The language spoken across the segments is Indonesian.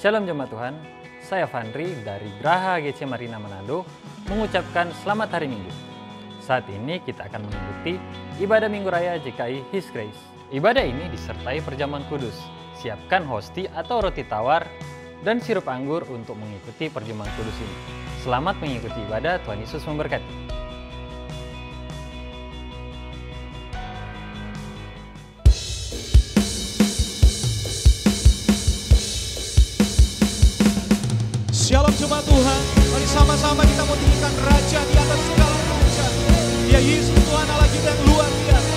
Shalom Jemaat Tuhan, saya Fandri dari Graha GC Marina Manado mengucapkan selamat hari Minggu. Saat ini kita akan mengikuti ibadah Minggu Raya GKI His Grace. Ibadah ini disertai perjamuan kudus. Siapkan hosti atau roti tawar dan sirup anggur untuk mengikuti perjamuan kudus ini. Selamat mengikuti ibadah, Tuhan Yesus memberkati. Shalom jemaat Tuhan, mari sama-sama kita mau tinggikan Raja di atas segala raja. Dia Yesus Tuhan Allah kita yang luar biasa.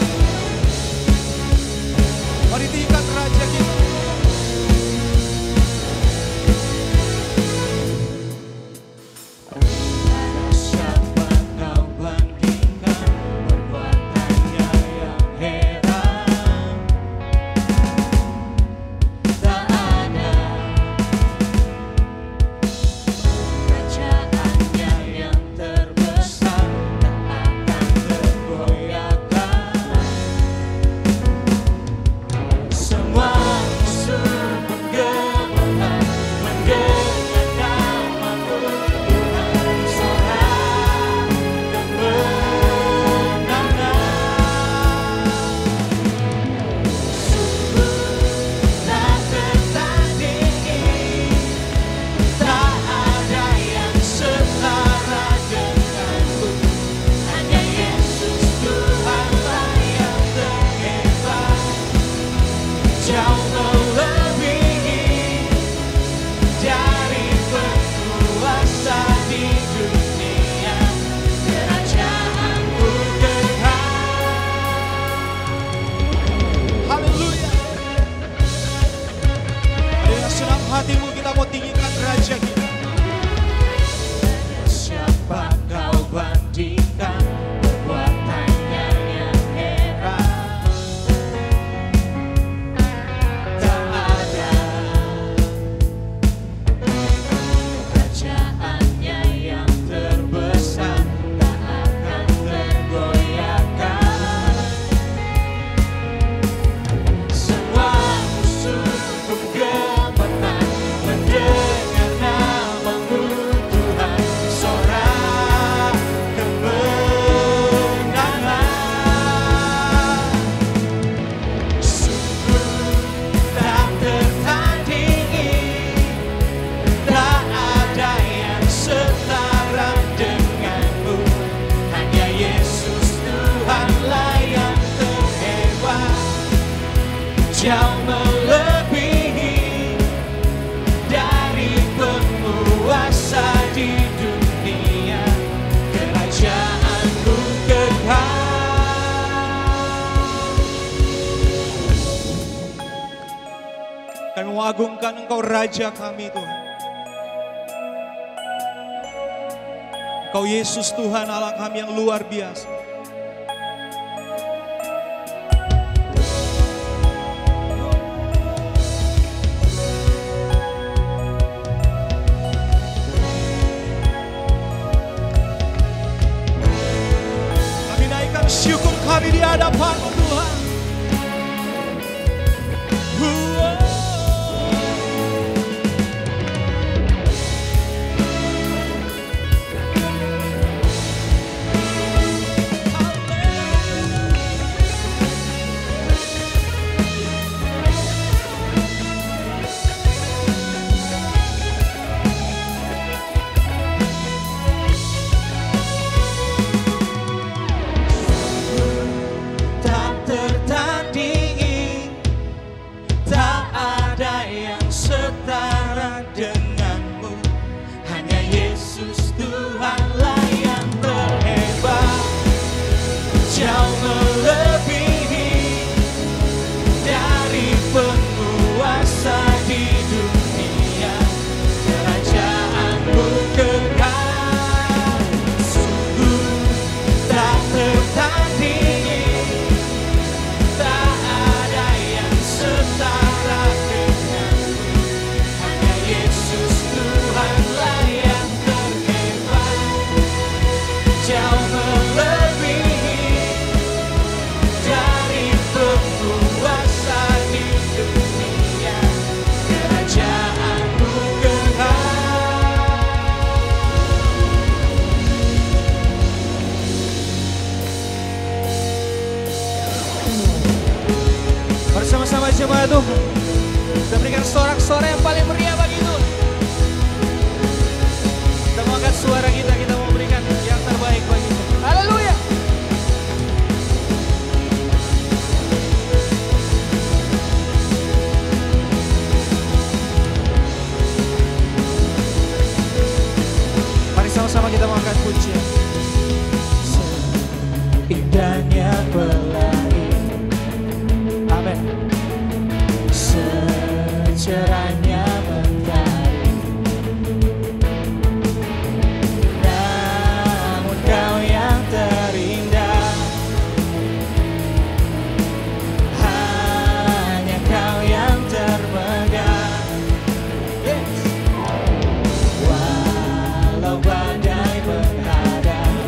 Mari tinggikan Raja kita. Siapa kau bandingkan perbuatannya yang heran? Tak ada kerajaannya yang terbesar, tak akan tergoyahkan. Semua musuh menggemarkan, mendengar nama-Mu Tuhan, sorak kemenangan. Sungguh tak tertandingi, tak ada yang setara denganmu. Hanya Yesus Tuhanlah yang terhebat, jauh melebihi dari penguasa di dunia. Kerajaan-Mu kekal. Haleluya. Dengan senang hatimu kita mau tinggikan Raja kita. Siapa kau bandingkan perbuatannya yang heran? Tak ada kerajaannya yang terbesar, tak akan tergoyahkan. Semua musuh menggemarkan, mendengar nama-Mu Tuhan, sorak kemenangan. Sungguh tak tertandingi, tak ada yang setara denganmu. Hanya Yesus Tuhanlah yang terhebat, jauh melebihi dari penguasa di dunia. Kerajaan-Mu kekal. Kami mengagungkan Engkau Raja kami Tuhan. Engkau Yesus Tuhan Allah kami yang luar biasa. Kami naikkan syukur kami di hadapan-Mu Tuhan. Tak sorak-sorai yang paling meriah bagi Tuhan. Kita mau angkat suara kita mau berikan yang terbaik bagi Tuhan. Haleluya. Mari sama-sama kita mau angkat pujian. Indahnya pelangi, amin. Secerahnya mentari, namun kau yang terindah, hanya kau yang termegah. Yes. Walau badai menghadang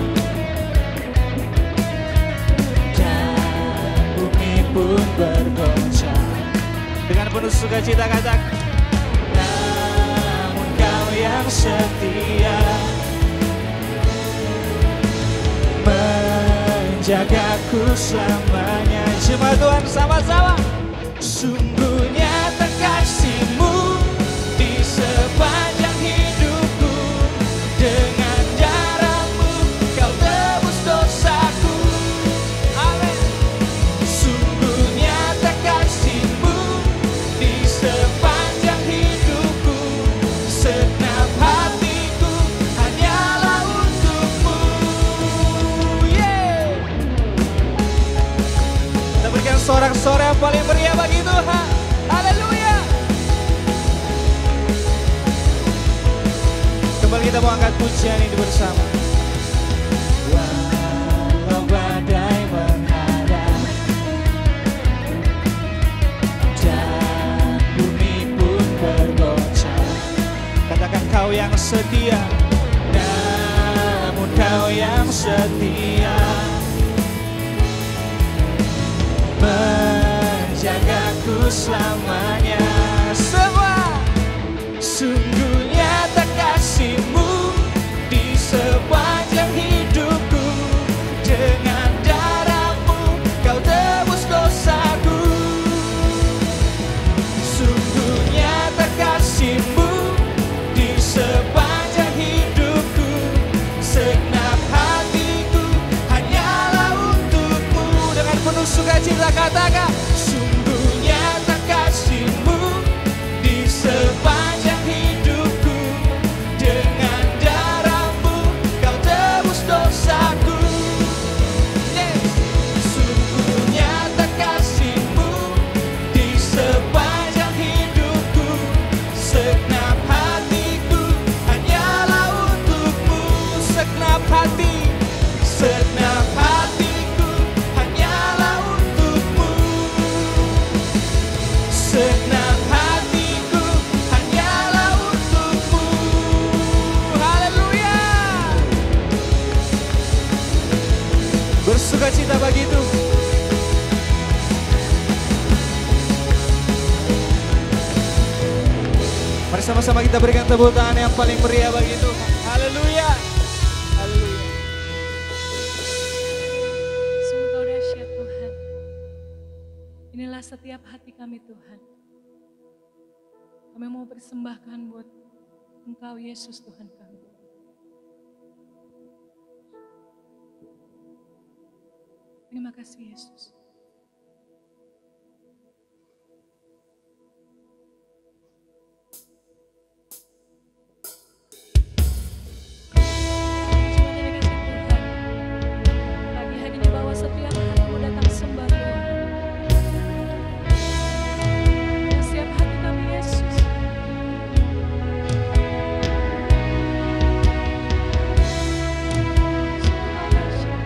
pun bergoncang, dengan penuh sukacita katakan, namun kau yang setia menjagaku selamanya. Jemaat Tuhan sama-sama. Sungguh nyata kasih-Mu di sepanjang hidupku, dengan darah-Mu kau tebus dosaku. Amin. Sungguh nyata kasih-Mu di sepanjang hidupku, segenap hatiku hanyalah untuk-Mu. Yeah. Kita berikan sorak-sorai yang paling meriah bagi Tuhan. Haleluya. Kembali kita mau angkat pujian ini bersama. Walau badai menghadang dan bumi pun bergoncang, katakan kau yang setia, namun kau yang setia menjagaku selamanya. Semua. Sungguh nyata kasih-Mu di sepanjang hidupku, dengan darah-Mu kau tebus dosaku. Sungguh nyata kasih-Mu di sepanjang hidupku, segenap hatiku hanyalah untuk-Mu. Dengan penuh sukacita katakan, sungguh nyata kasih-Mu di sepanjang hidupku, dengan darah-Mu kau tebus dosaku. Yes. Sungguh nyata kasih-Mu di sepanjang hidupku, segenap hatiku hanyalah untuk-Mu. Segenap hati, segenap hatiku hanyalah untuk-Mu. Segenap hatiku hanyalah untuk-Mu. Haleluya. Bersukacita bagi Tuhan. Mari sama-sama kita berikan tepuk tangan yang paling meriah bagi Tuhan. Haleluya. Haleluya. Sungguh Kau dahsyat Tuhan. Inilah setiap hati kami Tuhan. Kami mau persembahkan buat Engkau Yesus Tuhan kami. Terima kasih Yesus. Pagi hari ini bawa setiap hatimu datang sembah Tuhan. Setiap hati kami Yesus. Sungguh Kau dahsyat.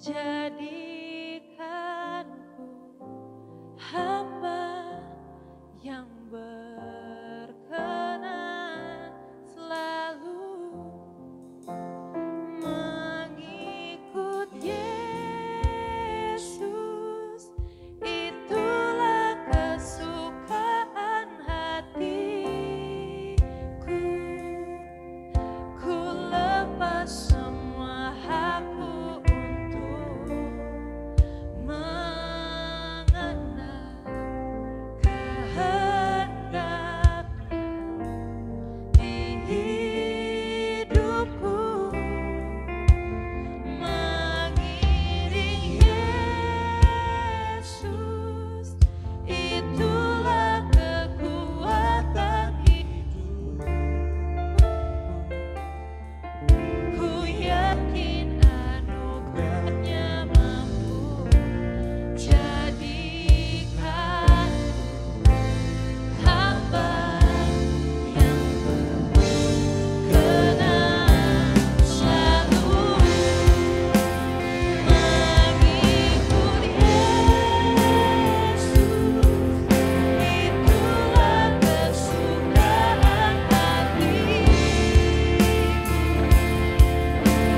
jadikanku hamba yang berkenan selalu mengikut Yesus. Itulah kesukaan hatiku. Ku lepas semua hakku untuk mengenal kehendak di hidupku, mengiring Yesus. Itulah kekuatan hidupku. Ku yakin anugerahnya mampu jadikan hamba yang berkenan selalu mengikut Yesus. Itulah kesukaan hatiku.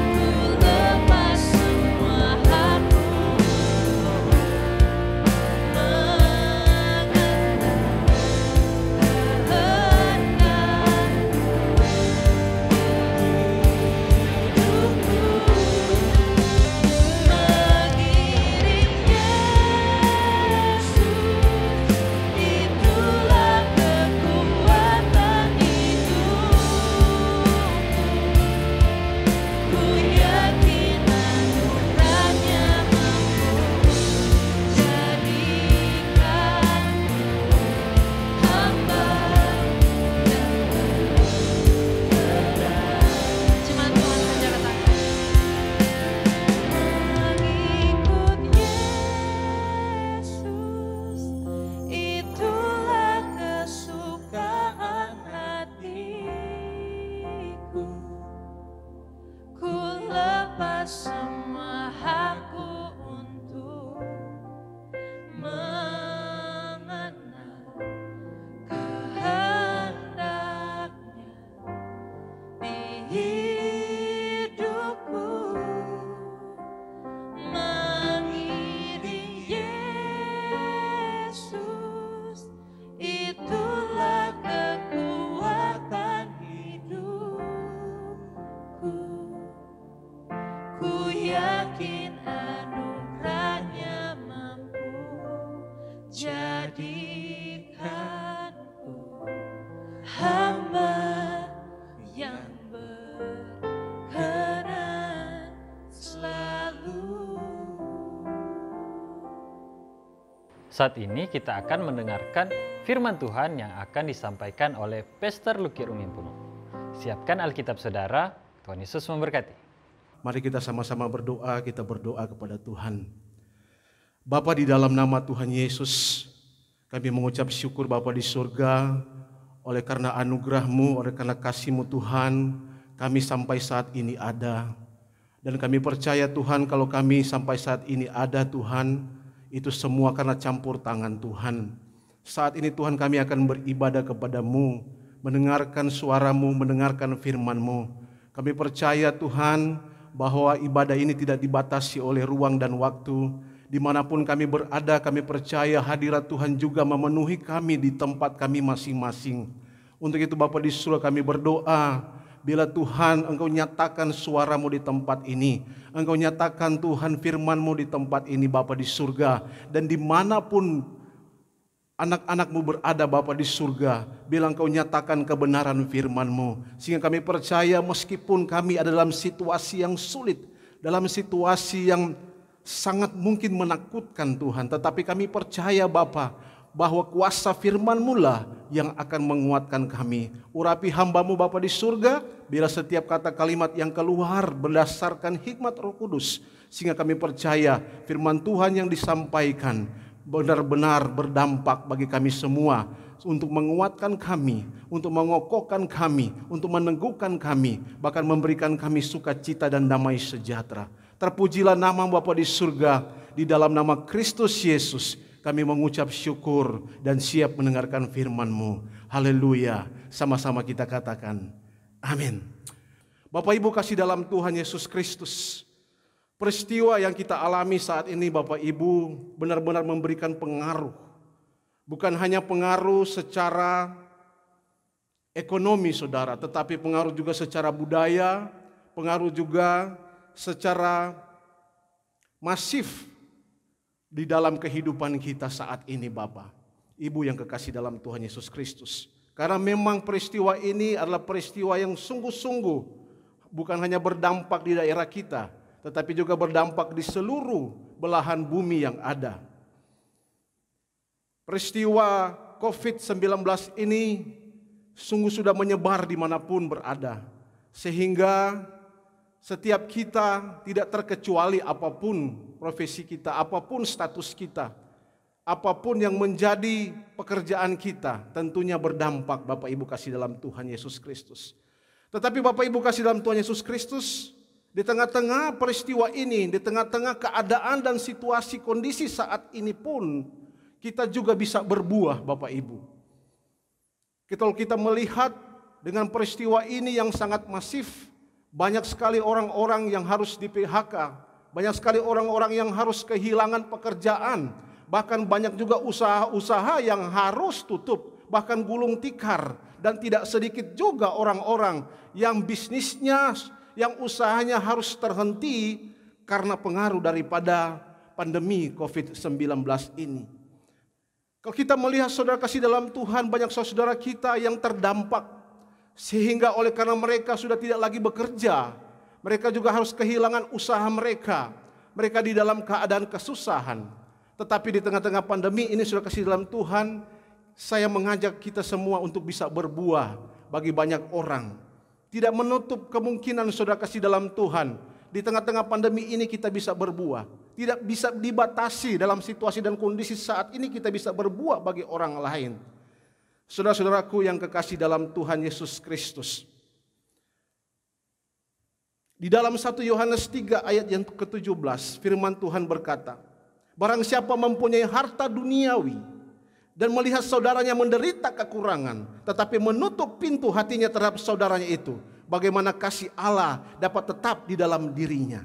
Ku lepas semua hakku mengenal semua hakku untuk mengenal kehendaknya di hidupku, mengiring Yesus. Itulah kekuatan hidupku. Ku yakin anugerahnya mampu jadikanku hamba yang berkenan selalu. Saat ini kita akan mendengarkan firman Tuhan yang akan disampaikan oleh Pastor Luki Rumimpuno. Siapkan Alkitab saudara, Tuhan Yesus memberkati. Mari kita sama-sama berdoa, kita berdoa kepada Tuhan. Bapa, di dalam nama Tuhan Yesus, kami mengucap syukur Bapa di surga, oleh karena anugerah-Mu, oleh karena kasih-Mu Tuhan, kami sampai saat ini ada. Dan kami percaya Tuhan, kalau kami sampai saat ini ada Tuhan, itu semua karena campur tangan Tuhan. Saat ini Tuhan kami akan beribadah kepada-Mu, mendengarkan suara-Mu, mendengarkan firman-Mu. Kami percaya Tuhan, bahwa ibadah ini tidak dibatasi oleh ruang dan waktu. Dimanapun kami berada, kami percaya hadirat Tuhan juga memenuhi kami di tempat kami masing-masing. Untuk itu Bapa di surga kami berdoa, bila Tuhan Engkau nyatakan suara-Mu di tempat ini, Engkau nyatakan Tuhan firman-Mu di tempat ini Bapa di surga, dan dimanapun anak-anak-Mu berada Bapa di surga, bila Engkau nyatakan kebenaran firman-Mu, sehingga kami percaya meskipun kami ada dalam situasi yang sulit, dalam situasi yang sangat mungkin menakutkan Tuhan, tetapi kami percaya Bapa, bahwa kuasa firman-Mu lah yang akan menguatkan kami. Urapi hamba-Mu Bapa di surga, bila setiap kata kalimat yang keluar berdasarkan hikmat Roh Kudus, sehingga kami percaya firman Tuhan yang disampaikan benar-benar berdampak bagi kami semua, untuk menguatkan kami, untuk mengokohkan kami, untuk meneguhkan kami, bahkan memberikan kami sukacita dan damai sejahtera. Terpujilah nama Bapa di surga. Di dalam nama Kristus Yesus kami mengucap syukur dan siap mendengarkan firman-Mu. Haleluya. Sama-sama kita katakan amin. Bapak Ibu kasih dalam Tuhan Yesus Kristus, peristiwa yang kita alami saat ini Bapak Ibu benar-benar memberikan pengaruh. Bukan hanya pengaruh secara ekonomi saudara, tetapi pengaruh juga secara budaya, pengaruh juga secara masif di dalam kehidupan kita saat ini Bapak, Ibu yang kekasih dalam Tuhan Yesus Kristus. Karena memang peristiwa ini adalah peristiwa yang sungguh-sungguh bukan hanya berdampak di daerah kita, tetapi juga berdampak di seluruh belahan bumi yang ada. Peristiwa COVID-19 ini sungguh sudah menyebar dimanapun berada, sehingga setiap kita tidak terkecuali apapun profesi kita, apapun status kita, apapun yang menjadi pekerjaan kita, tentunya berdampak Bapak Ibu kasih dalam Tuhan Yesus Kristus. Tetapi Bapak Ibu kasih dalam Tuhan Yesus Kristus, di tengah-tengah peristiwa ini, di tengah-tengah keadaan dan situasi kondisi saat ini pun, kita juga bisa berbuah Bapak Ibu. Kalau kita melihat dengan peristiwa ini yang sangat masif, banyak sekali orang-orang yang harus di PHK, banyak sekali orang-orang yang harus kehilangan pekerjaan, bahkan banyak juga usaha-usaha yang harus tutup, bahkan gulung tikar, dan tidak sedikit juga orang-orang yang bisnisnya, yang usahanya harus terhenti karena pengaruh daripada pandemi COVID-19 ini. Kalau kita melihat saudara kasih dalam Tuhan, banyak saudara kita yang terdampak, sehingga oleh karena mereka sudah tidak lagi bekerja, mereka juga harus kehilangan usaha mereka. Mereka di dalam keadaan kesusahan. Tetapi di tengah-tengah pandemi ini saudara kasih dalam Tuhan, saya mengajak kita semua untuk bisa berbuah bagi banyak orang. Tidak menutup kemungkinan saudara kasih dalam Tuhan, di tengah-tengah pandemi ini kita bisa berbuah. Tidak bisa dibatasi dalam situasi dan kondisi saat ini kita bisa berbuah bagi orang lain. Saudara-saudaraku yang kekasih dalam Tuhan Yesus Kristus, di dalam 1 Yohanes 3 ayat yang ke-17 firman Tuhan berkata, barang siapa mempunyai harta duniawi dan melihat saudaranya menderita kekurangan, tetapi menutup pintu hatinya terhadap saudaranya itu, bagaimana kasih Allah dapat tetap di dalam dirinya.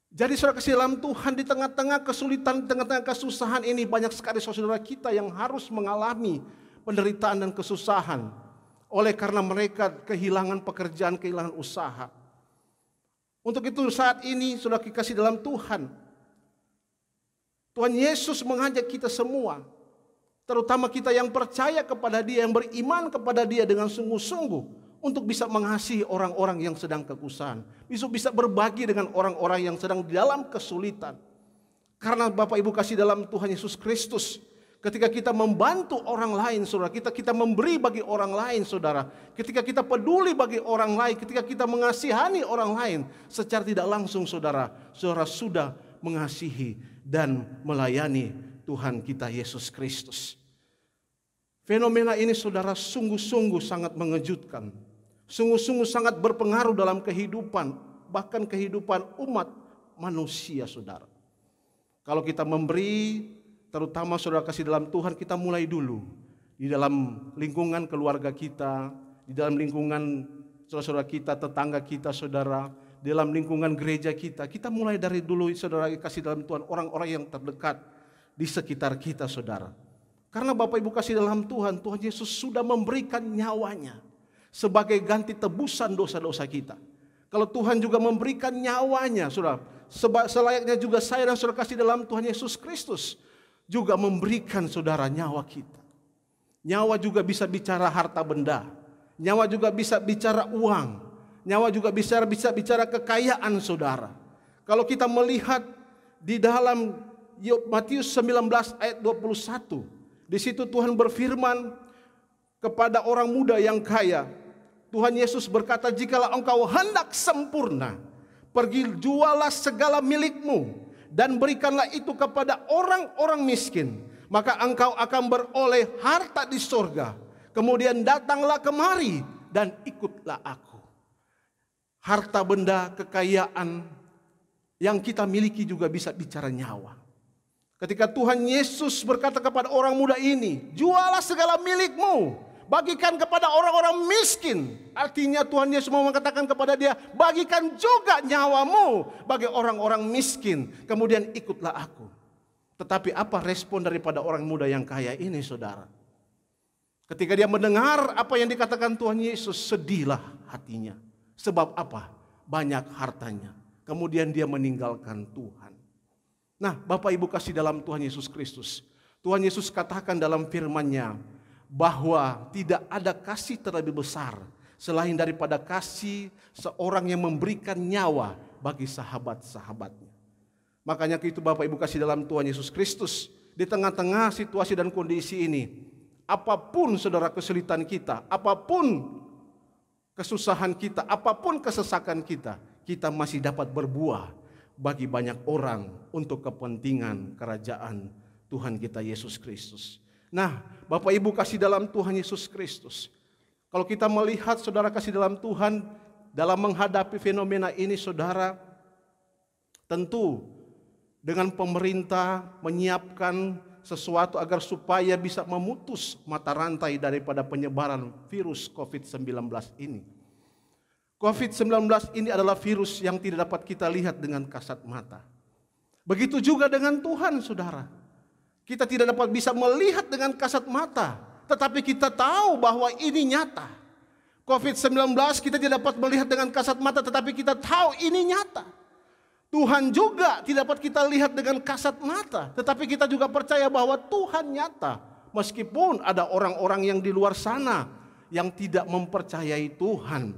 Jadi saudara kasih dalam Tuhan, di tengah-tengah kesulitan, di tengah-tengah kesusahan ini, banyak sekali saudara kita yang harus mengalami penderitaan dan kesusahan oleh karena mereka kehilangan pekerjaan, kehilangan usaha. Untuk itu saat ini saudara kasih dalam Tuhan, Tuhan Yesus mengajak kita semua, terutama kita yang percaya kepada Dia, yang beriman kepada Dia dengan sungguh-sungguh, untuk bisa mengasihi orang-orang yang sedang kesusahan, bisa berbagi dengan orang-orang yang sedang dalam kesulitan. Karena Bapak Ibu kasih dalam Tuhan Yesus Kristus, ketika kita membantu orang lain, saudara, kita memberi bagi orang lain, saudara. Ketika kita peduli bagi orang lain, ketika kita mengasihani orang lain, secara tidak langsung, saudara sudah mengasihi dan melayani Tuhan kita Yesus Kristus. Fenomena ini, saudara, sungguh-sungguh sangat mengejutkan, sungguh-sungguh sangat berpengaruh dalam kehidupan, bahkan kehidupan umat manusia, saudara. Kalau kita memberi, terutama saudara kasih dalam Tuhan, kita mulai dulu di dalam lingkungan keluarga kita, di dalam lingkungan saudara-saudara kita, tetangga kita, saudara, di dalam lingkungan gereja kita. Kita mulai dari dulu saudara kasih dalam Tuhan, orang-orang yang terdekat di sekitar kita, saudara. Karena Bapak Ibu kasih dalam Tuhan, Tuhan Yesus sudah memberikan nyawanya sebagai ganti tebusan dosa-dosa kita. Kalau Tuhan juga memberikan nyawanya, saudara, selayaknya juga saya dan saudara kasih dalam Tuhan Yesus Kristus juga memberikan saudara nyawa kita. Nyawa juga bisa bicara harta benda. Nyawa juga bisa bicara uang. Nyawa juga bisa bicara kekayaan, saudara. Kalau kita melihat di dalam Matius 19 ayat 21, di situ Tuhan berfirman kepada orang muda yang kaya. Tuhan Yesus berkata, jikalau engkau hendak sempurna, pergi jualah segala milikmu dan berikanlah itu kepada orang-orang miskin, maka engkau akan beroleh harta di sorga. Kemudian datanglah kemari dan ikutlah aku. Harta benda, kekayaan yang kita miliki juga bisa bicara nyawa. Ketika Tuhan Yesus berkata kepada orang muda ini, jualah segala milikmu, bagikan kepada orang-orang miskin. Artinya Tuhan Yesus mau mengatakan kepada dia, bagikan juga nyawamu bagi orang-orang miskin. Kemudian ikutlah aku. Tetapi apa respon daripada orang muda yang kaya ini, saudara? Ketika dia mendengar apa yang dikatakan Tuhan Yesus, sedihlah hatinya. Sebab apa? Banyak hartanya. Kemudian dia meninggalkan Tuhan. Nah, Bapak Ibu kasih dalam Tuhan Yesus Kristus. Tuhan Yesus katakan dalam firman-Nya bahwa tidak ada kasih terlebih besar selain daripada kasih seorang yang memberikan nyawa bagi sahabat-sahabatnya. Makanya itu Bapak Ibu kasih dalam Tuhan Yesus Kristus, di tengah-tengah situasi dan kondisi ini, apapun saudara kesulitan kita, apapun kesusahan kita, apapun kesesakan kita, kita masih dapat berbuah bagi banyak orang untuk kepentingan kerajaan Tuhan kita Yesus Kristus. Nah, Bapak Ibu kasih dalam Tuhan Yesus Kristus, kalau kita melihat saudara kasih dalam Tuhan dalam menghadapi fenomena ini, saudara, tentu dengan pemerintah menyiapkan sesuatu agar supaya bisa memutus mata rantai daripada penyebaran virus COVID-19 ini. COVID-19 ini adalah virus yang tidak dapat kita lihat dengan kasat mata. Begitu juga dengan Tuhan, saudara. Kita tidak dapat bisa melihat dengan kasat mata, tetapi kita tahu bahwa ini nyata. COVID-19 kita tidak dapat melihat dengan kasat mata, tetapi kita tahu ini nyata. Tuhan juga tidak dapat kita lihat dengan kasat mata, tetapi kita juga percaya bahwa Tuhan nyata. Meskipun ada orang-orang yang di luar sana yang tidak mempercayai Tuhan.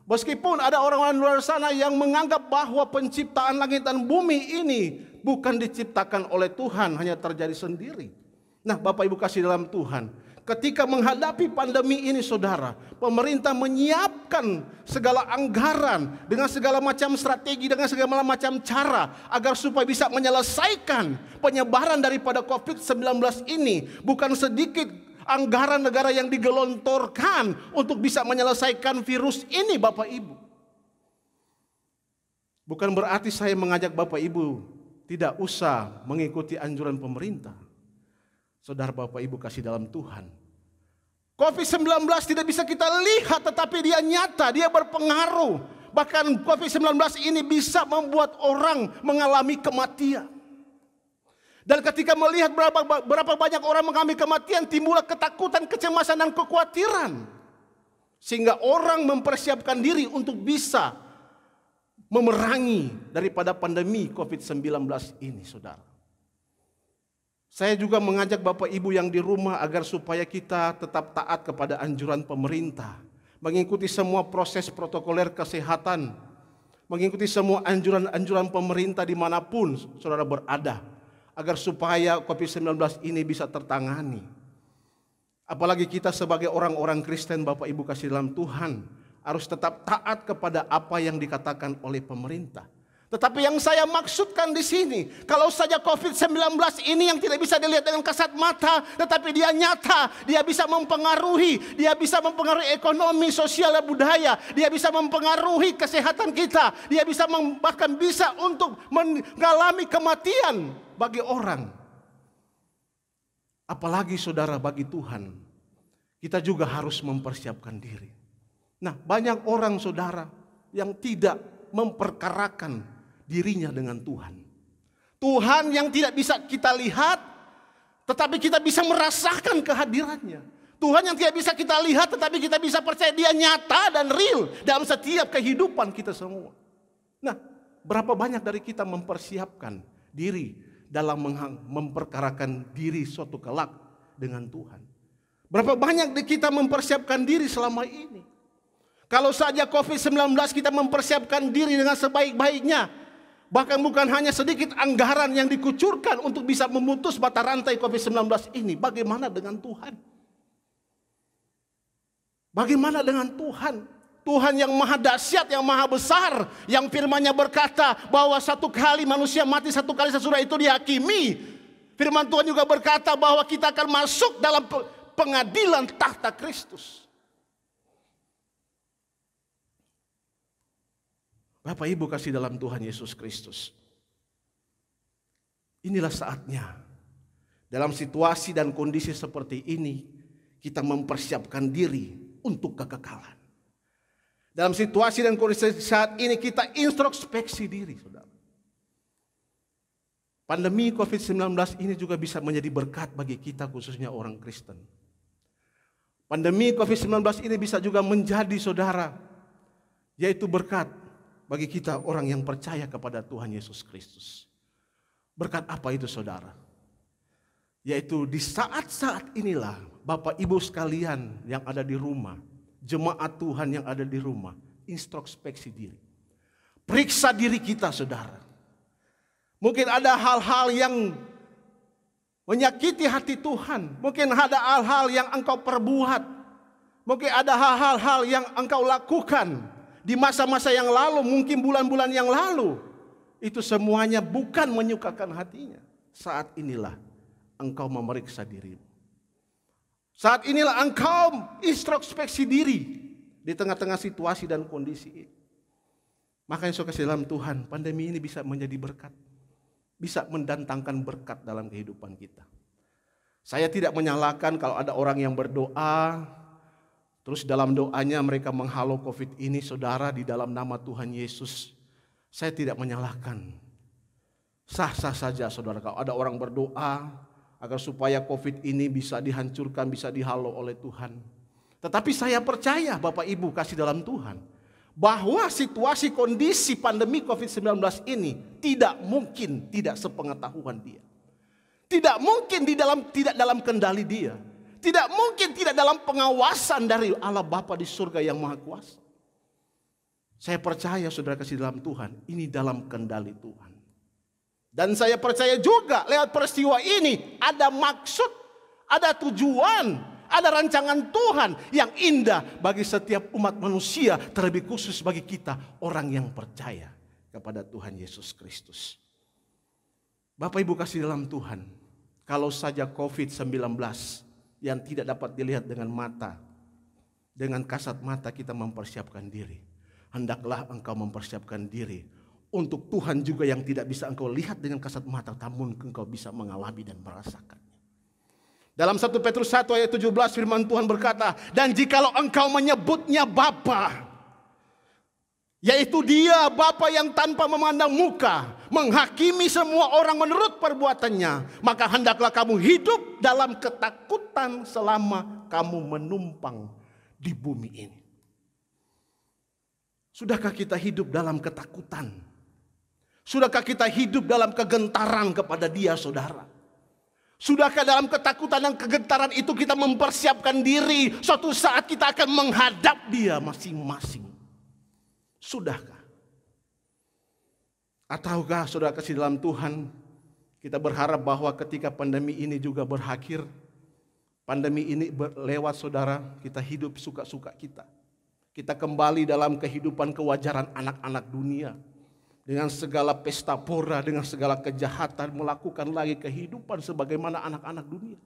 Meskipun ada orang-orang di luar sana yang menganggap bahwa penciptaan langit dan bumi ini bukan diciptakan oleh Tuhan, hanya terjadi sendiri. Nah, Bapak Ibu kasih dalam Tuhan, ketika menghadapi pandemi ini, saudara, pemerintah menyiapkan segala anggaran dengan segala macam strategi, dengan segala macam cara agar supaya bisa menyelesaikan penyebaran daripada COVID-19 ini. Bukan sedikit anggaran negara yang digelontorkan untuk bisa menyelesaikan virus ini, Bapak Ibu. Bukan berarti saya mengajak Bapak Ibu tidak usah mengikuti anjuran pemerintah. Saudara, Bapak Ibu kasih dalam Tuhan, COVID-19 tidak bisa kita lihat, tetapi dia nyata, dia berpengaruh. Bahkan COVID-19 ini bisa membuat orang mengalami kematian. Dan ketika melihat berapa banyak orang mengalami kematian, timbullah ketakutan, kecemasan, dan kekhawatiran. Sehingga orang mempersiapkan diri untuk bisa memerangi daripada pandemi COVID-19 ini, saudara. Saya juga mengajak Bapak Ibu yang di rumah agar supaya kita tetap taat kepada anjuran pemerintah. Mengikuti semua proses protokoler kesehatan. Mengikuti semua anjuran-anjuran pemerintah dimanapun saudara berada. Agar supaya COVID-19 ini bisa tertangani. Apalagi kita sebagai orang-orang Kristen, Bapak Ibu kasih dalam Tuhan, harus tetap taat kepada apa yang dikatakan oleh pemerintah. Tetapi yang saya maksudkan di sini, kalau saja COVID-19 ini yang tidak bisa dilihat dengan kasat mata, tetapi dia nyata, dia bisa mempengaruhi ekonomi, sosial, dan budaya, dia bisa mempengaruhi kesehatan kita, dia bisa bahkan bisa untuk mengalami kematian bagi orang. Apalagi saudara, bagi Tuhan, kita juga harus mempersiapkan diri. Nah, banyak orang saudara yang tidak memperkarakan dirinya dengan Tuhan. Tuhan yang tidak bisa kita lihat, tetapi kita bisa merasakan kehadirannya. Tuhan yang tidak bisa kita lihat, tetapi kita bisa percaya dia nyata dan real dalam setiap kehidupan kita semua. Nah, berapa banyak dari kita mempersiapkan diri dalam memperkarakan diri suatu kelak dengan Tuhan? Berapa banyak kita mempersiapkan diri selama ini? Kalau saja COVID-19 kita mempersiapkan diri dengan sebaik-baiknya, bahkan bukan hanya sedikit anggaran yang dikucurkan untuk bisa memutus mata rantai COVID-19 ini, bagaimana dengan Tuhan? Bagaimana dengan Tuhan? Tuhan yang maha dahsyat, yang maha besar, yang firman-Nya berkata bahwa satu kali manusia mati, satu kali sesudah itu dihakimi. Firman Tuhan juga berkata bahwa kita akan masuk dalam pengadilan tahta Kristus. Bapak Ibu kasih dalam Tuhan Yesus Kristus, inilah saatnya. Dalam situasi dan kondisi seperti ini, kita mempersiapkan diri untuk kekekalan. Dalam situasi dan kondisi saat ini kita introspeksi diri, saudara. Pandemi COVID-19 ini juga bisa menjadi berkat bagi kita, khususnya orang Kristen. Pandemi COVID-19 ini bisa juga menjadi, saudara, yaitu berkat bagi kita orang yang percaya kepada Tuhan Yesus Kristus. Berkat apa itu, saudara? Yaitu di saat-saat inilah Bapak Ibu sekalian yang ada di rumah, jemaat Tuhan yang ada di rumah, introspeksi diri. Periksa diri kita, saudara. Mungkin ada hal-hal yang menyakiti hati Tuhan. Mungkin ada hal-hal yang engkau perbuat. Mungkin ada hal-hal yang engkau lakukan di masa-masa yang lalu, mungkin bulan-bulan yang lalu. Itu semuanya bukan menyukakan hatinya. Saat inilah engkau memeriksa dirimu. Saat inilah engkau introspeksi diri di tengah-tengah situasi dan kondisi ini. Makanya saudara dalam Tuhan, pandemi ini bisa menjadi berkat. Bisa mendatangkan berkat dalam kehidupan kita. Saya tidak menyalahkan kalau ada orang yang berdoa, terus dalam doanya mereka menghalau COVID ini, saudara, di dalam nama Tuhan Yesus. Saya tidak menyalahkan. Sah-sah saja, saudara, kalau ada orang berdoa agar supaya COVID ini bisa dihancurkan, bisa dihalau oleh Tuhan. Tetapi saya percaya Bapak Ibu kasih dalam Tuhan, bahwa situasi kondisi pandemi COVID-19 ini tidak mungkin tidak sepengetahuan dia. Tidak mungkin tidak dalam kendali dia. Tidak mungkin tidak dalam pengawasan dari Allah Bapa di surga yang Maha Kuasa. Saya percaya saudara kasih dalam Tuhan, ini dalam kendali Tuhan. Dan saya percaya juga lewat peristiwa ini ada maksud, ada tujuan, ada rancangan Tuhan yang indah bagi setiap umat manusia, terlebih khusus bagi kita orang yang percaya kepada Tuhan Yesus Kristus. Bapak Ibu kasih dalam Tuhan, kalau saja COVID-19 yang tidak dapat dilihat dengan mata, dengan kasat mata kita mempersiapkan diri, hendaklah engkau mempersiapkan diri untuk Tuhan juga yang tidak bisa engkau lihat dengan kasat mata, namun engkau bisa mengalami dan merasakan. Dalam 1 Petrus 1 ayat 17 firman Tuhan berkata, dan jikalau engkau menyebutnya Bapa, yaitu Dia Bapa yang tanpa memandang muka, menghakimi semua orang menurut perbuatannya, maka hendaklah kamu hidup dalam ketakutan selama kamu menumpang di bumi ini. Sudahkah kita hidup dalam ketakutan? Sudahkah kita hidup dalam kegentaran kepada Dia, saudara? Sudahkah dalam ketakutan dan kegentaran itu kita mempersiapkan diri suatu saat kita akan menghadap Dia masing-masing? Sudahkah? Ataukah saudara kasih dalam Tuhan, kita berharap bahwa ketika pandemi ini juga berakhir, pandemi ini lewat, saudara, kita hidup suka-suka kita. Kita kembali dalam kehidupan kewajaran anak-anak dunia. Dengan segala pesta pora, dengan segala kejahatan, melakukan lagi kehidupan sebagaimana anak-anak dunia.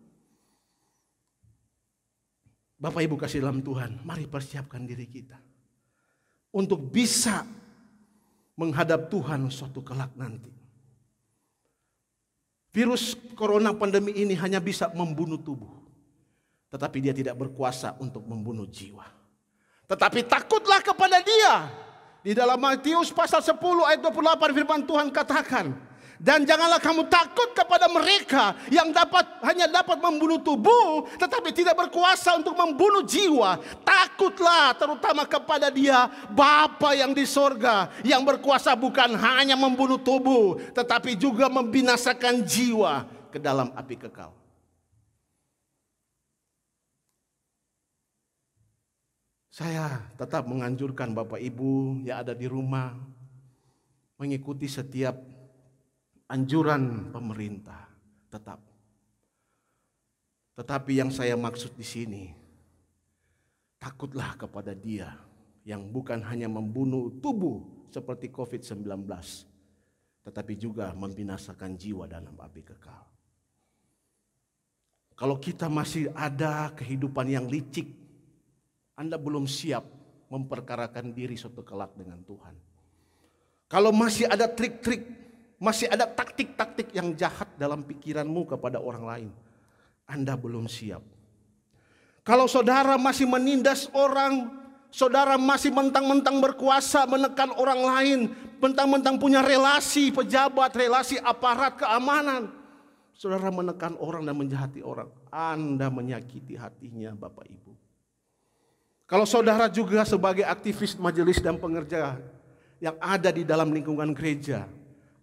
Bapak Ibu kasih dalam Tuhan, mari persiapkan diri kita untuk bisa menghadap Tuhan suatu kelak nanti. Virus corona pandemi ini hanya bisa membunuh tubuh, tetapi dia tidak berkuasa untuk membunuh jiwa. Tetapi takutlah kepada Dia. Di dalam Matius pasal 10 ayat 28 firman Tuhan katakan, dan janganlah kamu takut kepada mereka yang hanya dapat membunuh tubuh, tetapi tidak berkuasa untuk membunuh jiwa. Takutlah terutama kepada Dia Bapa yang di sorga, yang berkuasa bukan hanya membunuh tubuh, tetapi juga membinasakan jiwa ke dalam api kekal. Saya tetap menganjurkan Bapak Ibu yang ada di rumah mengikuti setiap anjuran pemerintah, tetap. Tetapi yang saya maksud di sini, takutlah kepada Dia yang bukan hanya membunuh tubuh seperti COVID-19, tetapi juga membinasakan jiwa dalam api kekal. Kalau kita masih ada kehidupan yang licik, Anda belum siap memperkarakan diri suatu kelak dengan Tuhan. Kalau masih ada trik-trik masih ada taktik-taktik yang jahat dalam pikiranmu kepada orang lain, Anda belum siap. Kalau saudara masih menindas orang, saudara masih mentang-mentang berkuasa menekan orang lain, mentang-mentang punya relasi pejabat, relasi aparat keamanan, saudara menekan orang dan menjahati orang, Anda menyakiti hatinya Bapak Ibu. Kalau saudara juga sebagai aktivis majelis dan pengerja yang ada di dalam lingkungan gereja,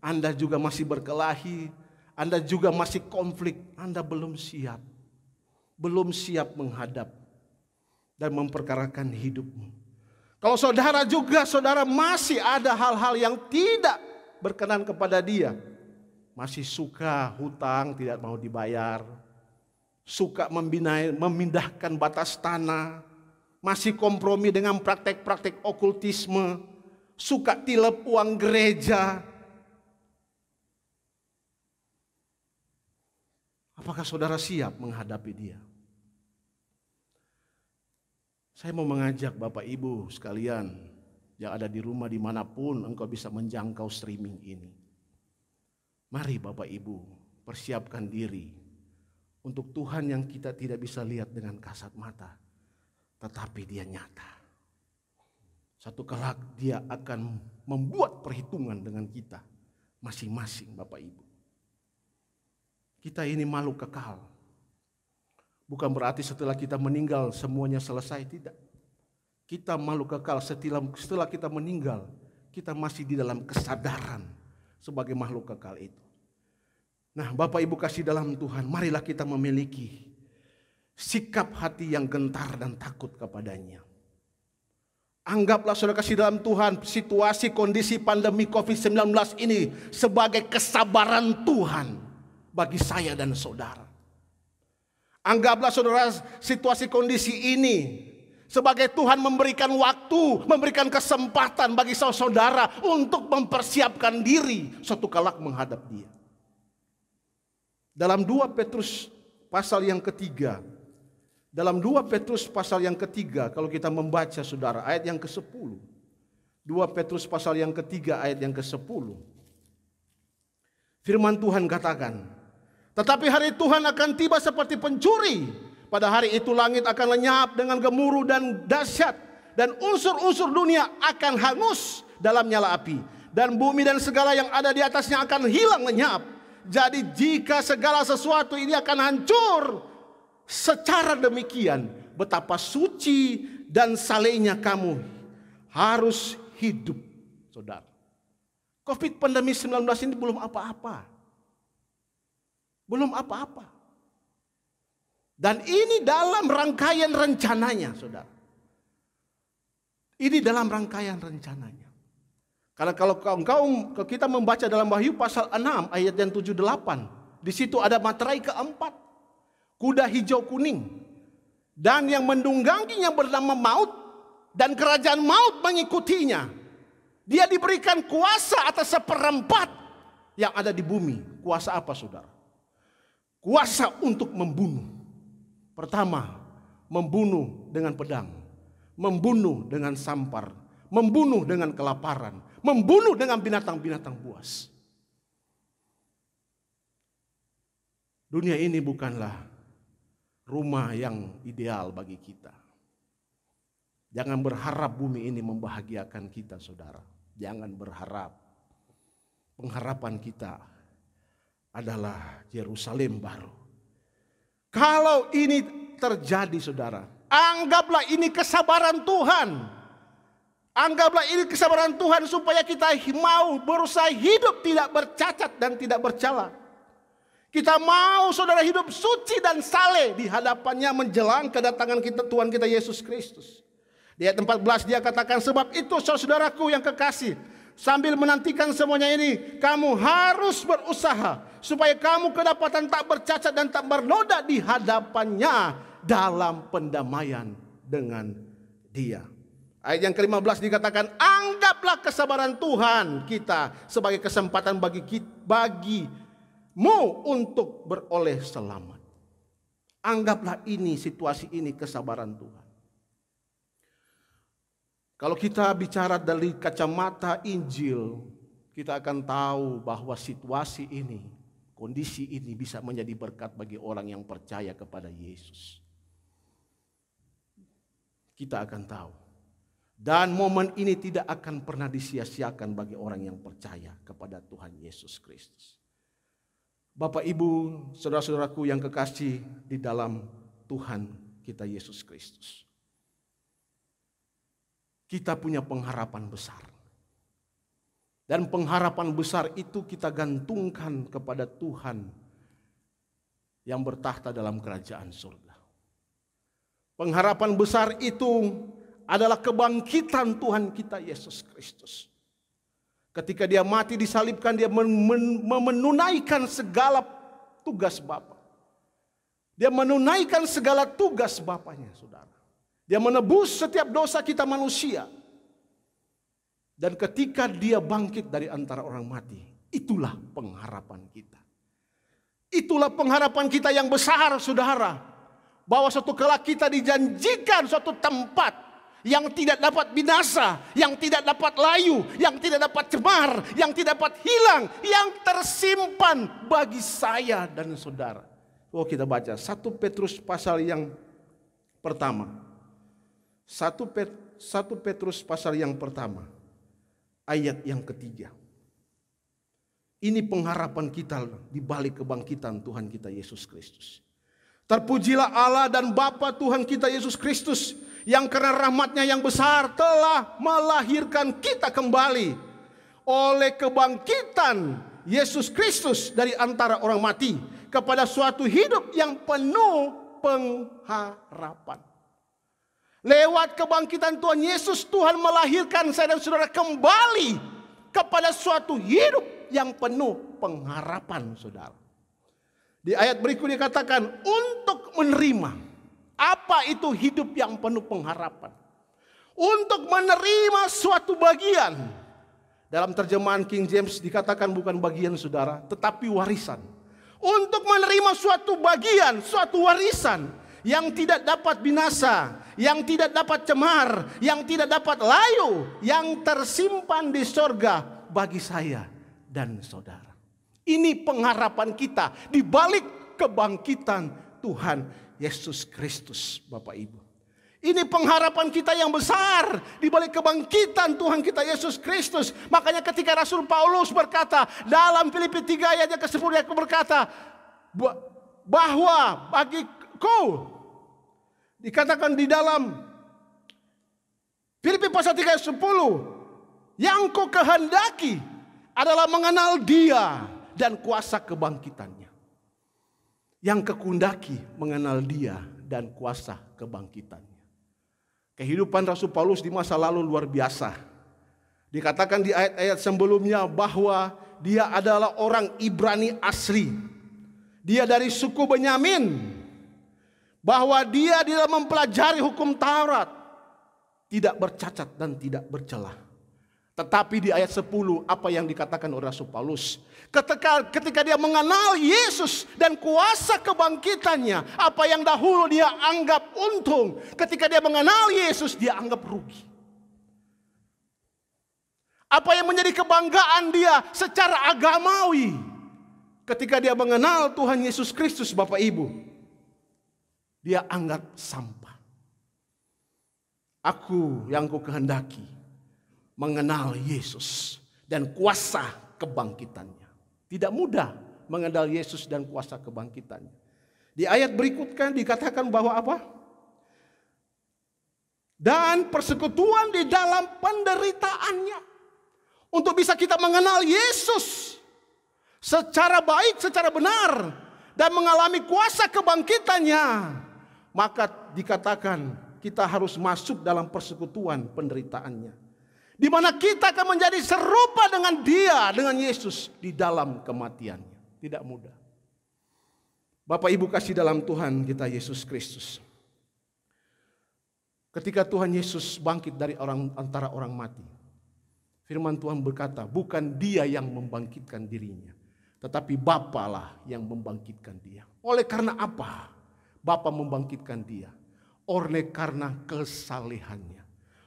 Anda juga masih berkelahi, Anda juga masih konflik, Anda belum siap. Belum siap menghadap dan memperkarakan hidupmu. Kalau saudara juga, saudara masih ada hal-hal yang tidak berkenan kepada Dia. Masih suka hutang tidak mau dibayar, suka memindahkan batas tanah, masih kompromi dengan praktek-praktek okultisme, suka tilep uang gereja. Apakah saudara siap menghadapi Dia? Saya mau mengajak Bapak Ibu sekalian yang ada di rumah dimanapun engkau bisa menjangkau streaming ini. Mari Bapak Ibu persiapkan diri untuk Tuhan yang kita tidak bisa lihat dengan kasat mata, tetapi Dia nyata. Satu kelak Dia akan membuat perhitungan dengan kita masing-masing Bapak Ibu. Kita ini makhluk kekal. Bukan berarti setelah kita meninggal semuanya selesai, tidak. Kita makhluk kekal, setelah kita meninggal, kita masih di dalam kesadaran sebagai makhluk kekal itu. Nah, Bapak Ibu kasih dalam Tuhan, marilah kita memiliki sikap hati yang gentar dan takut kepadanya. Anggaplah saudara kasih dalam Tuhan situasi kondisi pandemi COVID-19 ini sebagai kesabaran Tuhan bagi saya dan saudara. Anggaplah saudara situasi kondisi ini sebagai Tuhan memberikan waktu, memberikan kesempatan bagi saudara untuk mempersiapkan diri suatu kelak menghadap Dia. Dalam 2 Petrus pasal yang ketiga, kalau kita membaca saudara ayat yang ke-10. 2 Petrus pasal yang ketiga ayat yang ke-10. Firman Tuhan katakan, tetapi hari Tuhan akan tiba seperti pencuri. Pada hari itu langit akan lenyap dengan gemuruh dan dahsyat, dan unsur-unsur dunia akan hangus dalam nyala api, dan bumi dan segala yang ada di atasnya akan hilang lenyap. Jadi jika segala sesuatu ini akan hancur secara demikian, betapa suci dan salehnya kamu harus hidup, saudara. COVID pandemi 19 ini belum apa-apa. Belum apa-apa. Dan ini dalam rangkaian rencananya, saudara. Ini dalam rangkaian rencananya. Karena kalau kita membaca dalam Wahyu pasal 6 ayat yang 7-8. Di situ ada materai keempat. Kuda hijau kuning. Dan yang mendungganginya bernama maut. Dan kerajaan maut mengikutinya. Dia diberikan kuasa atas seperempat yang ada di bumi. Kuasa apa, saudara? Kuasa untuk membunuh. Pertama, membunuh dengan pedang, membunuh dengan sampar, membunuh dengan kelaparan, membunuh dengan binatang-binatang buas. Dunia ini bukanlah rumah yang ideal bagi kita. Jangan berharap bumi ini membahagiakan kita, saudara. Jangan berharap. Pengharapan kita adalah Yerusalem baru. Kalau ini terjadi, saudara, anggaplah ini kesabaran Tuhan. Anggaplah ini kesabaran Tuhan supaya kita mau berusaha hidup tidak bercacat dan tidak bercela. Kita mau saudara hidup suci dan saleh di hadapannya menjelang kedatangan kita Tuhan kita Yesus Kristus. Di ayat 14 dia katakan, sebab itu saudaraku yang kekasih, sambil menantikan semuanya ini, kamu harus berusaha supaya kamu kedapatan tak bercacat dan tak bernoda di hadapannya dalam pendamaian dengan Dia. Ayat yang ke-15 dikatakan, anggaplah kesabaran Tuhan kita sebagai kesempatan bagimu untuk beroleh selamat. Anggaplah ini, situasi ini kesabaran Tuhan. Kalau kita bicara dari kacamata Injil, kita akan tahu bahwa situasi ini, kondisi ini bisa menjadi berkat bagi orang yang percaya kepada Yesus. Kita akan tahu. Dan momen ini tidak akan pernah disia-siakan bagi orang yang percaya kepada Tuhan Yesus Kristus. Bapak, Ibu, saudara-saudaraku yang kekasih di dalam Tuhan kita Yesus Kristus. Kita punya pengharapan besar. Dan pengharapan besar itu kita gantungkan kepada Tuhan yang bertahta dalam kerajaan surga. Pengharapan besar itu adalah kebangkitan Tuhan kita Yesus Kristus. Ketika dia mati disalibkan, dia menunaikan segala tugas Bapa. Dia menunaikan segala tugas Bapanya, saudara. Dia menebus setiap dosa kita manusia. Dan ketika dia bangkit dari antara orang mati, itulah pengharapan kita. Itulah pengharapan kita yang besar, saudara. Bahwa suatu kala kita dijanjikan suatu tempat yang tidak dapat binasa, yang tidak dapat layu, yang tidak dapat cemar, yang tidak dapat hilang, yang tersimpan bagi saya dan saudara. Oh, kita baca 1 Petrus pasal yang pertama. 1 Petrus pasal yang pertama, ayat yang ketiga. Ini pengharapan kita di balik kebangkitan Tuhan kita Yesus Kristus. Terpujilah Allah dan Bapa Tuhan kita Yesus Kristus, yang karena rahmatnya yang besar telah melahirkan kita kembali oleh kebangkitan Yesus Kristus dari antara orang mati kepada suatu hidup yang penuh pengharapan. Lewat kebangkitan Tuhan Yesus, Tuhan melahirkan saya dan saudara kembali kepada suatu hidup yang penuh pengharapan, saudara. Di ayat berikut dikatakan untuk menerima. Apa itu hidup yang penuh pengharapan? Untuk menerima suatu bagian. Dalam terjemahan King James dikatakan bukan bagian, saudara, tetapi warisan. Untuk menerima suatu bagian, suatu warisan yang tidak dapat binasa, yang tidak dapat cemar, yang tidak dapat layu, yang tersimpan di sorga bagi saya dan saudara. Ini pengharapan kita di balik kebangkitan Tuhan Yesus Kristus, Bapak Ibu. Ini pengharapan kita yang besar di balik kebangkitan Tuhan kita Yesus Kristus. Makanya ketika Rasul Paulus berkata dalam Filipi 3 ayat ke-10, dia berkata bahwa bagiku, dikatakan di dalam Filipi pasal 3 ayat 10, yang ku kehendaki adalah mengenal Dia dan kuasa kebangkitannya. Yang kekundaki mengenal Dia dan kuasa kebangkitannya. Kehidupan Rasul Paulus di masa lalu luar biasa. Dikatakan di ayat-ayat sebelumnya bahwa dia adalah orang Ibrani asli. Dia dari suku Benyamin. Bahwa dia di dalam mempelajari hukum Taurat tidak bercacat dan tidak bercelah. Tetapi di ayat 10 apa yang dikatakan oleh Rasul Paulus. Ketika dia mengenal Yesus dan kuasa kebangkitannya. Apa yang dahulu dia anggap untung. Ketika dia mengenal Yesus dia anggap rugi. Apa yang menjadi kebanggaan dia secara agamawi. Ketika dia mengenal Tuhan Yesus Kristus, Bapak Ibu. Dia anggap sampah. Aku yang ku kehendaki mengenal Yesus dan kuasa kebangkitannya. Tidak mudah mengenal Yesus dan kuasa kebangkitannya. Di ayat berikutnya dikatakan bahwa apa? Dan persekutuan di dalam penderitaannya. Untuk bisa kita mengenal Yesus secara baik, secara benar. Dan mengalami kuasa kebangkitannya. Maka dikatakan kita harus masuk dalam persekutuan penderitaannya. Di mana kita akan menjadi serupa dengan Dia, dengan Yesus di dalam kematiannya. Tidak mudah. Bapak Ibu kasih dalam Tuhan kita Yesus Kristus. Ketika Tuhan Yesus bangkit dari antara orang mati. Firman Tuhan berkata, bukan Dia yang membangkitkan dirinya. Tetapi Bapalah yang membangkitkan Dia. Oleh karena apa Bapa membangkitkan Dia? Oleh karena kesalehannya.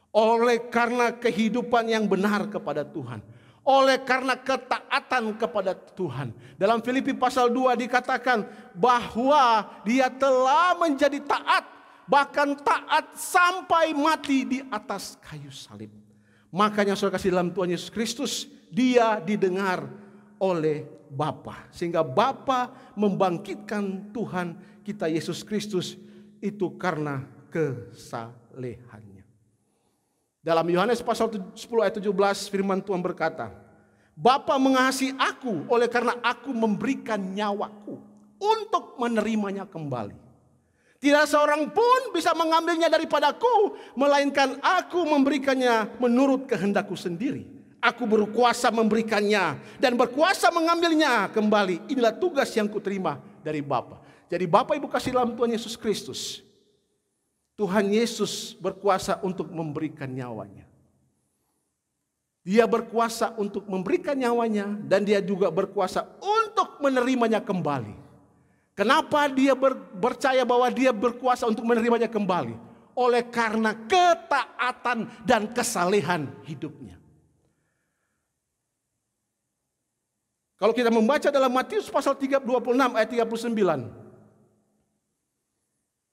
Oleh karena kehidupan yang benar kepada Tuhan. oleh karena ketaatan kepada Tuhan. Dalam Filipi pasal 2 dikatakan bahwa dia telah menjadi taat, bahkan taat sampai mati di atas kayu salib. Makanya saudara kasih dalam Tuhan Yesus Kristus, dia didengar oleh Bapa, sehingga Bapa membangkitkan Tuhan kita Yesus Kristus itu karena kesalehannya. Dalam Yohanes pasal 10 ayat 17 firman Tuhan berkata, Bapa mengasihi aku oleh karena aku memberikan nyawaku untuk menerimanya kembali. Tidak seorang pun bisa mengambilnya daripadaku, melainkan aku memberikannya menurut kehendakku sendiri. Aku berkuasa memberikannya dan berkuasa mengambilnya kembali. Inilah tugas yang kuterima dari Bapa. Jadi Bapak Ibu kasih dalam Tuhan Yesus Kristus, Tuhan Yesus berkuasa untuk memberikan nyawanya. Dia berkuasa untuk memberikan nyawanya dan dia juga berkuasa untuk menerimanya kembali. Kenapa dia percaya bahwa dia berkuasa untuk menerimanya kembali? Oleh karena ketaatan dan kesalehan hidupnya. Kalau kita membaca dalam Matius pasal 26 ayat 39.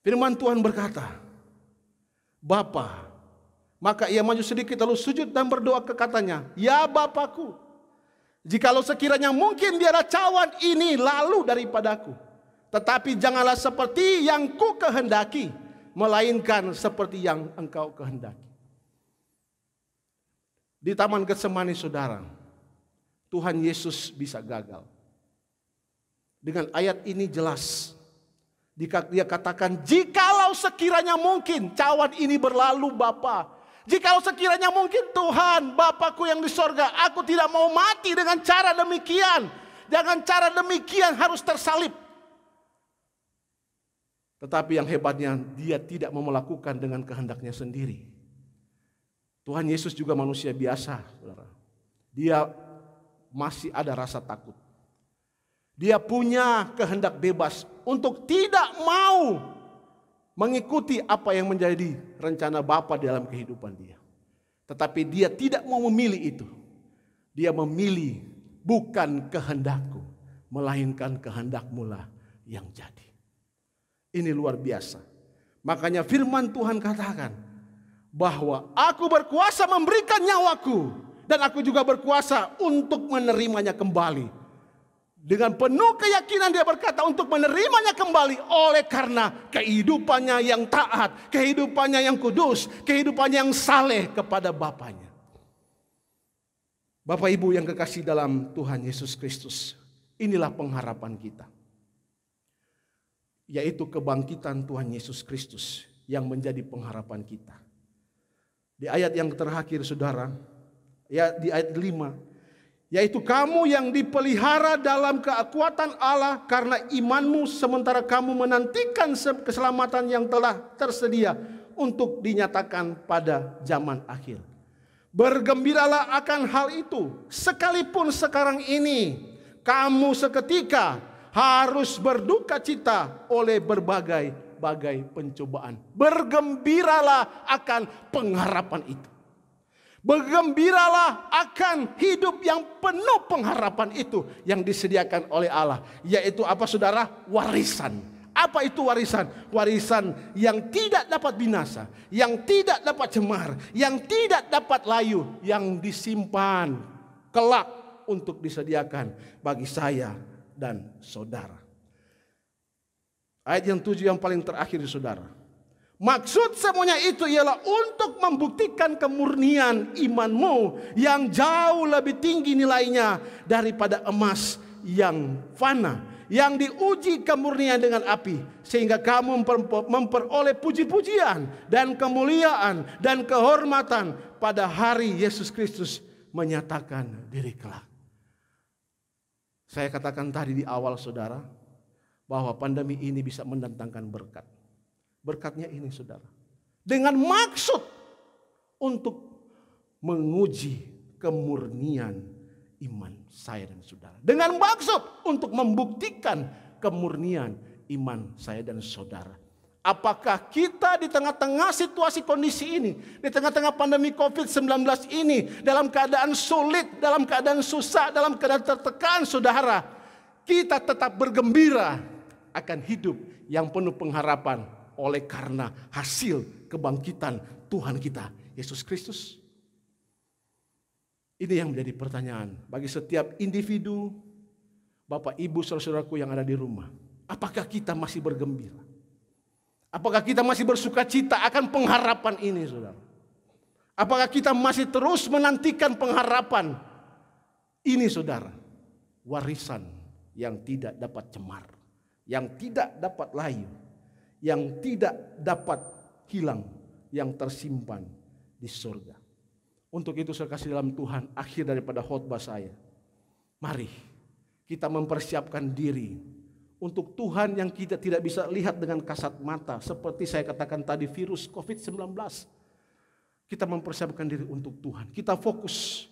Firman Tuhan berkata, Bapa, maka ia maju sedikit lalu sujud dan berdoa ke katanya, ya Bapakku, jikalau sekiranya mungkin biarlah cawan ini lalu daripadaku. Tetapi janganlah seperti yang ku kehendaki, melainkan seperti yang engkau kehendaki. Di Taman Getsemani saudara, Tuhan Yesus bisa gagal. Dengan ayat ini jelas. Dia katakan, jikalau sekiranya mungkin cawan ini berlalu Bapa. Jikalau sekiranya mungkin Tuhan, Bapakku yang di sorga, aku tidak mau mati dengan cara demikian. Dengan cara demikian harus tersalib. Tetapi yang hebatnya dia tidak mau melakukan dengan kehendaknya sendiri. Tuhan Yesus juga manusia biasa, saudara. Dia masih ada rasa takut. Dia punya kehendak bebas untuk tidak mau mengikuti apa yang menjadi rencana Bapa dalam kehidupan dia. Tetapi dia tidak mau memilih itu. Dia memilih bukan kehendakku, melainkan kehendakmu lah yang jadi. Ini luar biasa. Makanya firman Tuhan katakan bahwa aku berkuasa memberikan nyawaku dan aku juga berkuasa untuk menerimanya kembali. Dengan penuh keyakinan dia berkata untuk menerimanya kembali oleh karena kehidupannya yang taat, kehidupannya yang kudus, kehidupannya yang saleh kepada Bapaknya. Bapak Ibu yang kekasih dalam Tuhan Yesus Kristus, inilah pengharapan kita. Yaitu kebangkitan Tuhan Yesus Kristus yang menjadi pengharapan kita. Di ayat yang terakhir saudara, ya di ayat 5, yaitu kamu yang dipelihara dalam kekuatan Allah karena imanmu sementara kamu menantikan keselamatan yang telah tersedia untuk dinyatakan pada zaman akhir. Bergembiralah akan hal itu, sekalipun sekarang ini kamu seketika harus berduka cita oleh berbagai pencobaan. Bergembiralah akan pengharapan itu. Bergembiralah akan hidup yang penuh pengharapan itu yang disediakan oleh Allah. Yaitu apa saudara? Warisan. Apa itu warisan? Warisan yang tidak dapat binasa, yang tidak dapat cemar, yang tidak dapat layu, yang disimpan kelak untuk disediakan bagi saya dan saudara. Ayat yang 7 yang paling terakhir saudara. Maksud semuanya itu ialah untuk membuktikan kemurnian imanmu yang jauh lebih tinggi nilainya daripada emas yang fana, yang diuji kemurnian dengan api, sehingga kamu memperoleh puji-pujian dan kemuliaan dan kehormatan pada hari Yesus Kristus menyatakan diri kelak. Saya katakan tadi di awal saudara, bahwa pandemi ini bisa mendatangkan berkat. Berkatnya ini saudara, dengan maksud untuk menguji kemurnian iman saya dan saudara. Dengan maksud untuk membuktikan kemurnian iman saya dan saudara. Apakah kita di tengah-tengah situasi kondisi ini, di tengah-tengah pandemi COVID-19 ini, dalam keadaan sulit, dalam keadaan susah, dalam keadaan tertekan, saudara, kita tetap bergembira akan hidup yang penuh pengharapan oleh karena hasil kebangkitan Tuhan kita, Yesus Kristus? Ini yang menjadi pertanyaan bagi setiap individu, Bapak, Ibu, saudara-saudaraku yang ada di rumah. Apakah kita masih bergembira? Apakah kita masih bersuka cita akan pengharapan ini, saudara? Apakah kita masih terus menantikan pengharapan ini, saudara? Warisan yang tidak dapat cemar, yang tidak dapat layu, yang tidak dapat hilang, yang tersimpan di surga. Untuk itu saya kasih dalam Tuhan, akhir daripada khotbah saya, mari kita mempersiapkan diri untuk Tuhan yang kita tidak bisa lihat dengan kasat mata. Seperti saya katakan tadi, virus COVID-19. Kita mempersiapkan diri untuk Tuhan. Kita fokus.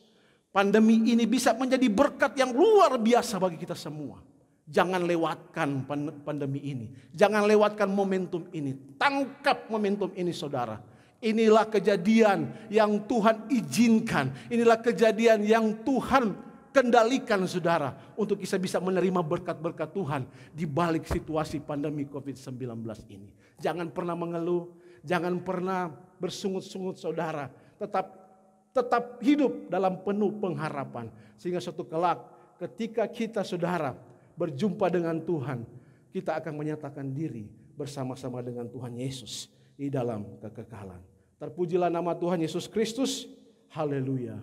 Pandemi ini bisa menjadi berkat yang luar biasa bagi kita semua. Jangan lewatkan pandemi ini. Jangan lewatkan momentum ini. Tangkap momentum ini, saudara. Inilah kejadian yang Tuhan izinkan. Inilah kejadian yang Tuhan kendalikan, saudara, untuk kita bisa menerima berkat-berkat Tuhan di balik situasi pandemi COVID-19 ini. Jangan pernah mengeluh, jangan pernah bersungut-sungut, saudara. Tetap hidup dalam penuh pengharapan. Sehingga suatu kelak ketika kita, saudara, berjumpa dengan Tuhan, kita akan menyatakan diri bersama-sama dengan Tuhan Yesus di dalam kekekalan. Terpujilah nama Tuhan Yesus Kristus. Haleluya.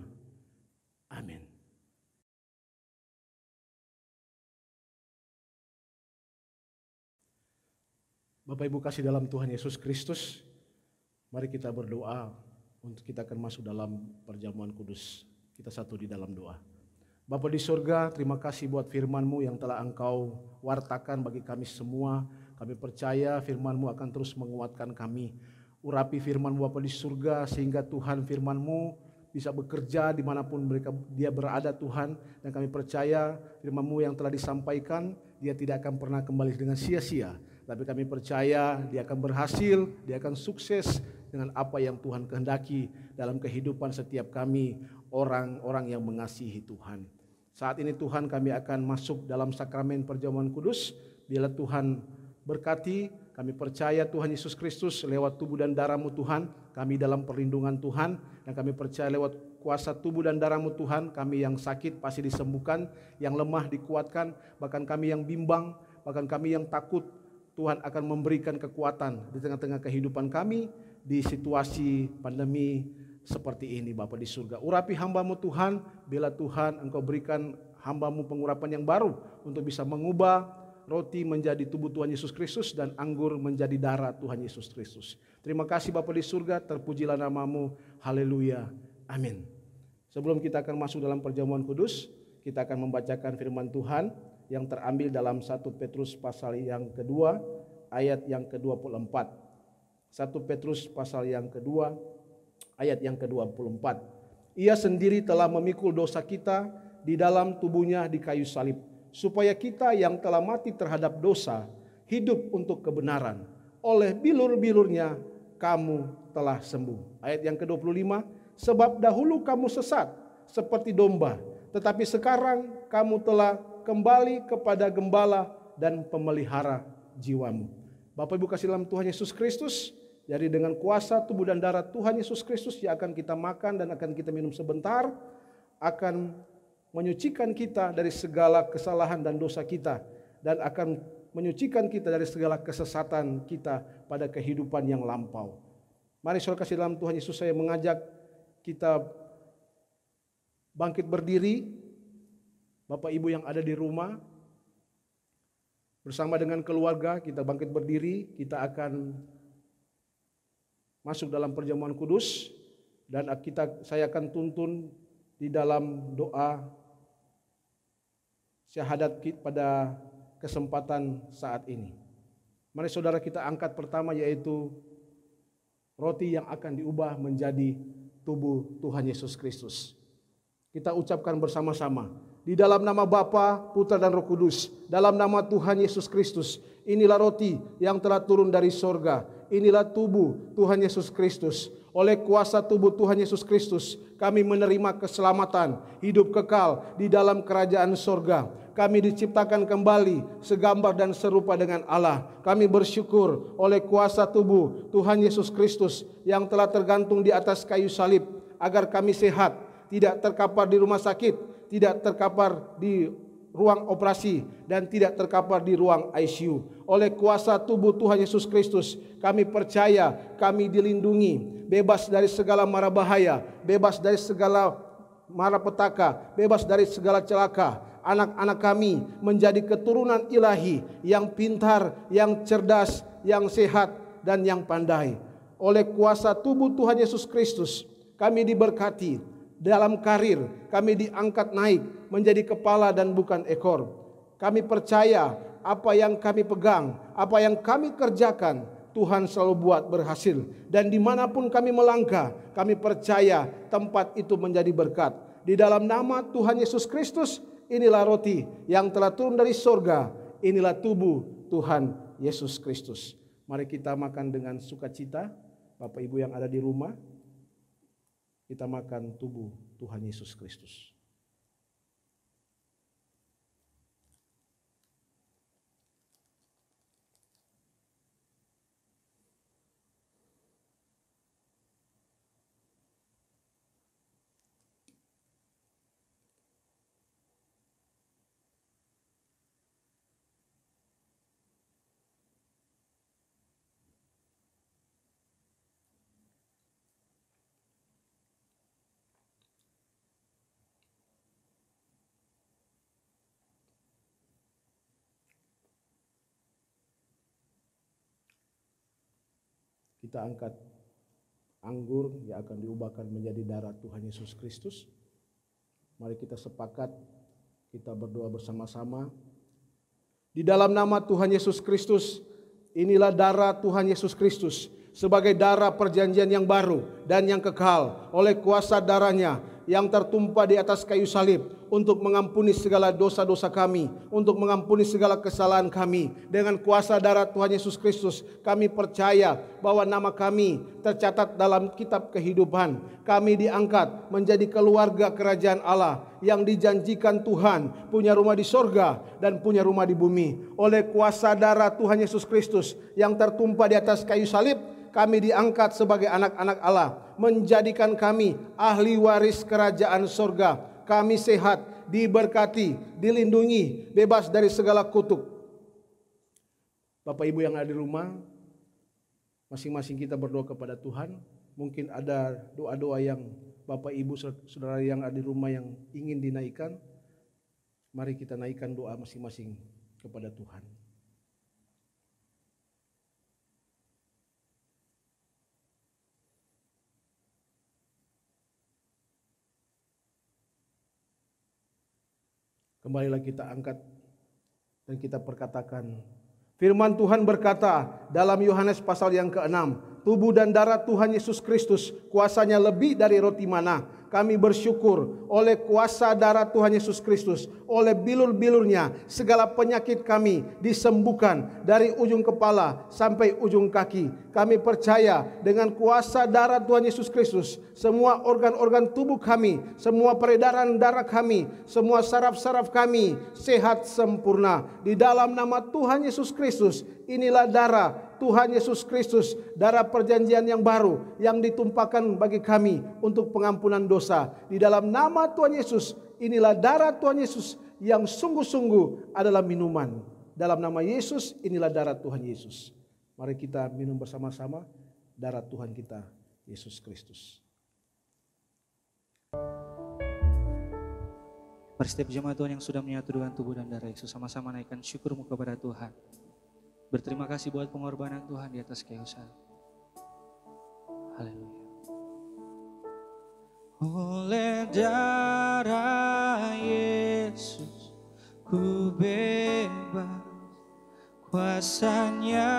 Amin. Bapak Ibu kasih dalam Tuhan Yesus Kristus, mari kita berdoa untuk kita akan masuk dalam perjamuan kudus. Kita satu di dalam doa. Bapa di surga, terima kasih buat firman-Mu yang telah Engkau wartakan bagi kami semua. Kami percaya firman-Mu akan terus menguatkan kami. Urapi firman-Mu Bapa di surga, sehingga Tuhan firman-Mu bisa bekerja dimanapun dia berada, Tuhan. Dan kami percaya firman-Mu yang telah disampaikan, dia tidak akan pernah kembali dengan sia-sia. Tapi kami percaya dia akan berhasil, dia akan sukses dengan apa yang Tuhan kehendaki dalam kehidupan setiap kami, orang-orang yang mengasihi Tuhan. Saat ini Tuhan, kami akan masuk dalam sakramen perjamuan kudus. Bila Tuhan berkati, kami percaya Tuhan Yesus Kristus lewat tubuh dan darah-Mu Tuhan, kami dalam perlindungan Tuhan. Dan kami percaya lewat kuasa tubuh dan darah-Mu Tuhan, kami yang sakit pasti disembuhkan, yang lemah dikuatkan, bahkan kami yang bimbang, bahkan kami yang takut, Tuhan akan memberikan kekuatan di tengah-tengah kehidupan kami di situasi pandemi seperti ini, Bapa di surga. Urapi hamba-Mu Tuhan, bila Tuhan Engkau berikan hamba-Mu pengurapan yang baru untuk bisa mengubah roti menjadi tubuh Tuhan Yesus Kristus dan anggur menjadi darah Tuhan Yesus Kristus. Terima kasih Bapa di surga, terpujilah nama-Mu. Haleluya. Amin. Sebelum kita akan masuk dalam perjamuan kudus, kita akan membacakan firman Tuhan yang terambil dalam 1 Petrus pasal yang kedua, ayat yang ke-24. 1 Petrus pasal yang kedua, ayat yang ke-24. Ia sendiri telah memikul dosa kita di dalam tubuhnya di kayu salib, supaya kita yang telah mati terhadap dosa, hidup untuk kebenaran. Oleh bilur-bilurnya kamu telah sembuh. Ayat yang ke-25, sebab dahulu kamu sesat seperti domba, tetapi sekarang kamu telah kembali kepada gembala dan pemelihara jiwamu. Bapak Ibu kasih dalam Tuhan Yesus Kristus, jadi dengan kuasa tubuh dan darah Tuhan Yesus Kristus yang akan kita makan dan akan kita minum sebentar, akan menyucikan kita dari segala kesalahan dan dosa kita, dan akan menyucikan kita dari segala kesesatan kita pada kehidupan yang lampau. Mari saudara kasih dalam Tuhan Yesus, saya mengajak kita bangkit berdiri. Bapak Ibu yang ada di rumah, bersama dengan keluarga kita bangkit berdiri, kita akan masuk dalam perjamuan kudus dan saya akan tuntun di dalam doa syahadat pada kesempatan saat ini. Mari saudara kita angkat pertama, yaitu roti yang akan diubah menjadi tubuh Tuhan Yesus Kristus. Kita ucapkan bersama-sama. Di dalam nama Bapa, Putra dan Roh Kudus, dalam nama Tuhan Yesus Kristus, inilah roti yang telah turun dari sorga. Inilah tubuh Tuhan Yesus Kristus. Oleh kuasa tubuh Tuhan Yesus Kristus, kami menerima keselamatan, hidup kekal di dalam kerajaan sorga. Kami diciptakan kembali segambar dan serupa dengan Allah. Kami bersyukur oleh kuasa tubuh Tuhan Yesus Kristus yang telah tergantung di atas kayu salib, agar kami sehat, tidak terkapar di rumah sakit, tidak terkapar di ruang operasi, dan tidak terkapar di ruang ICU. Oleh kuasa tubuh Tuhan Yesus Kristus, kami percaya kami dilindungi, bebas dari segala mara bahaya, bebas dari segala mara petaka, bebas dari segala celaka. Anak-anak kami menjadi keturunan ilahi yang pintar, yang cerdas, yang sehat, dan yang pandai. Oleh kuasa tubuh Tuhan Yesus Kristus, kami diberkati. Dalam karir, kami diangkat naik menjadi kepala dan bukan ekor. Kami percaya apa yang kami pegang, apa yang kami kerjakan, Tuhan selalu buat berhasil. Dan dimanapun kami melangkah, kami percaya tempat itu menjadi berkat. Di dalam nama Tuhan Yesus Kristus, inilah roti yang telah turun dari sorga. Inilah tubuh Tuhan Yesus Kristus. Mari kita makan dengan sukacita. Bapak Ibu yang ada di rumah, kita makan tubuh Tuhan Yesus Kristus. Kita angkat anggur yang akan diubahkan menjadi darah Tuhan Yesus Kristus. Mari kita sepakat, kita berdoa bersama-sama. Di dalam nama Tuhan Yesus Kristus, inilah darah Tuhan Yesus Kristus sebagai darah perjanjian yang baru dan yang kekal. Oleh kuasa darahnya yang tertumpah di atas kayu salib untuk mengampuni segala dosa-dosa kami, untuk mengampuni segala kesalahan kami. Dengan kuasa darah Tuhan Yesus Kristus, kami percaya bahwa nama kami tercatat dalam kitab kehidupan. Kami diangkat menjadi keluarga kerajaan Allah yang dijanjikan Tuhan, punya rumah di sorga dan punya rumah di bumi. Oleh kuasa darah Tuhan Yesus Kristus yang tertumpah di atas kayu salib, kami diangkat sebagai anak-anak Allah, menjadikan kami ahli waris kerajaan sorga. Kami sehat, diberkati, dilindungi, bebas dari segala kutuk. Bapak Ibu yang ada di rumah, masing-masing kita berdoa kepada Tuhan. Mungkin ada doa-doa yang Bapak Ibu saudara yang ada di rumah yang ingin dinaikkan. Mari kita naikkan doa masing-masing kepada Tuhan. Kembalilah kita angkat dan kita perkatakan. Firman Tuhan berkata dalam Yohanes pasal yang ke-6, tubuh dan darah Tuhan Yesus Kristus kuasanya lebih dari roti mana. Kami bersyukur oleh kuasa darah Tuhan Yesus Kristus, oleh bilur-bilurnya segala penyakit kami disembuhkan dari ujung kepala sampai ujung kaki. Kami percaya dengan kuasa darah Tuhan Yesus Kristus, semua organ-organ tubuh kami, semua peredaran darah kami, semua saraf-saraf kami sehat sempurna. Di dalam nama Tuhan Yesus Kristus, inilah darah Tuhan Yesus Kristus, darah perjanjian yang baru yang ditumpahkan bagi kami untuk pengampunan dosa. Di dalam nama Tuhan Yesus, inilah darah Tuhan Yesus yang sungguh-sungguh adalah minuman. Dalam nama Yesus, inilah darah Tuhan Yesus. Mari kita minum bersama-sama darah Tuhan kita, Yesus Kristus. Mari setiap jemaat Tuhan yang sudah menyatu dengan tubuh dan darah Yesus, sama-sama naikkan syukurmu kepada Tuhan. Berterima kasih buat pengorbanan Tuhan di atas kayu salib. Haleluya. Oleh darah Yesus ku bebas, kuasanya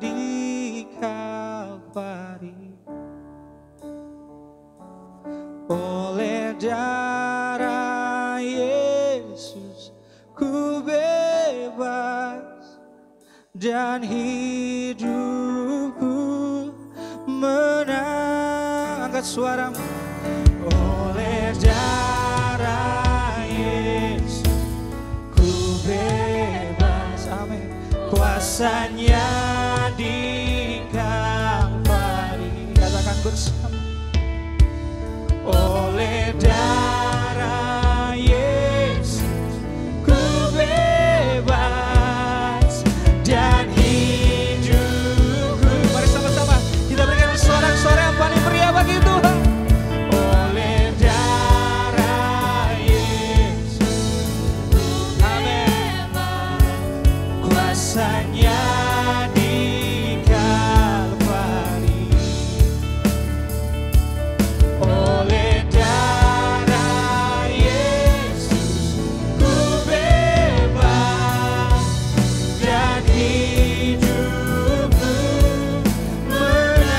di Kalvari. Oleh darah Yesus dan hidupku menang. Angkat suaramu. Oleh darah Yesus ku bebas, amin. Kuasanya di Kalvari, katakan bersama. Oleh darah Yesus ku bebas dan hidupku. Mari sama-sama kita berikan sorak-sorai yang paling meriah bagi Tuhan. Oleh darah Yesus ku bebas, kuasanya di Kalvari. Oleh darah Yesus ku bebas dan hidupku menang.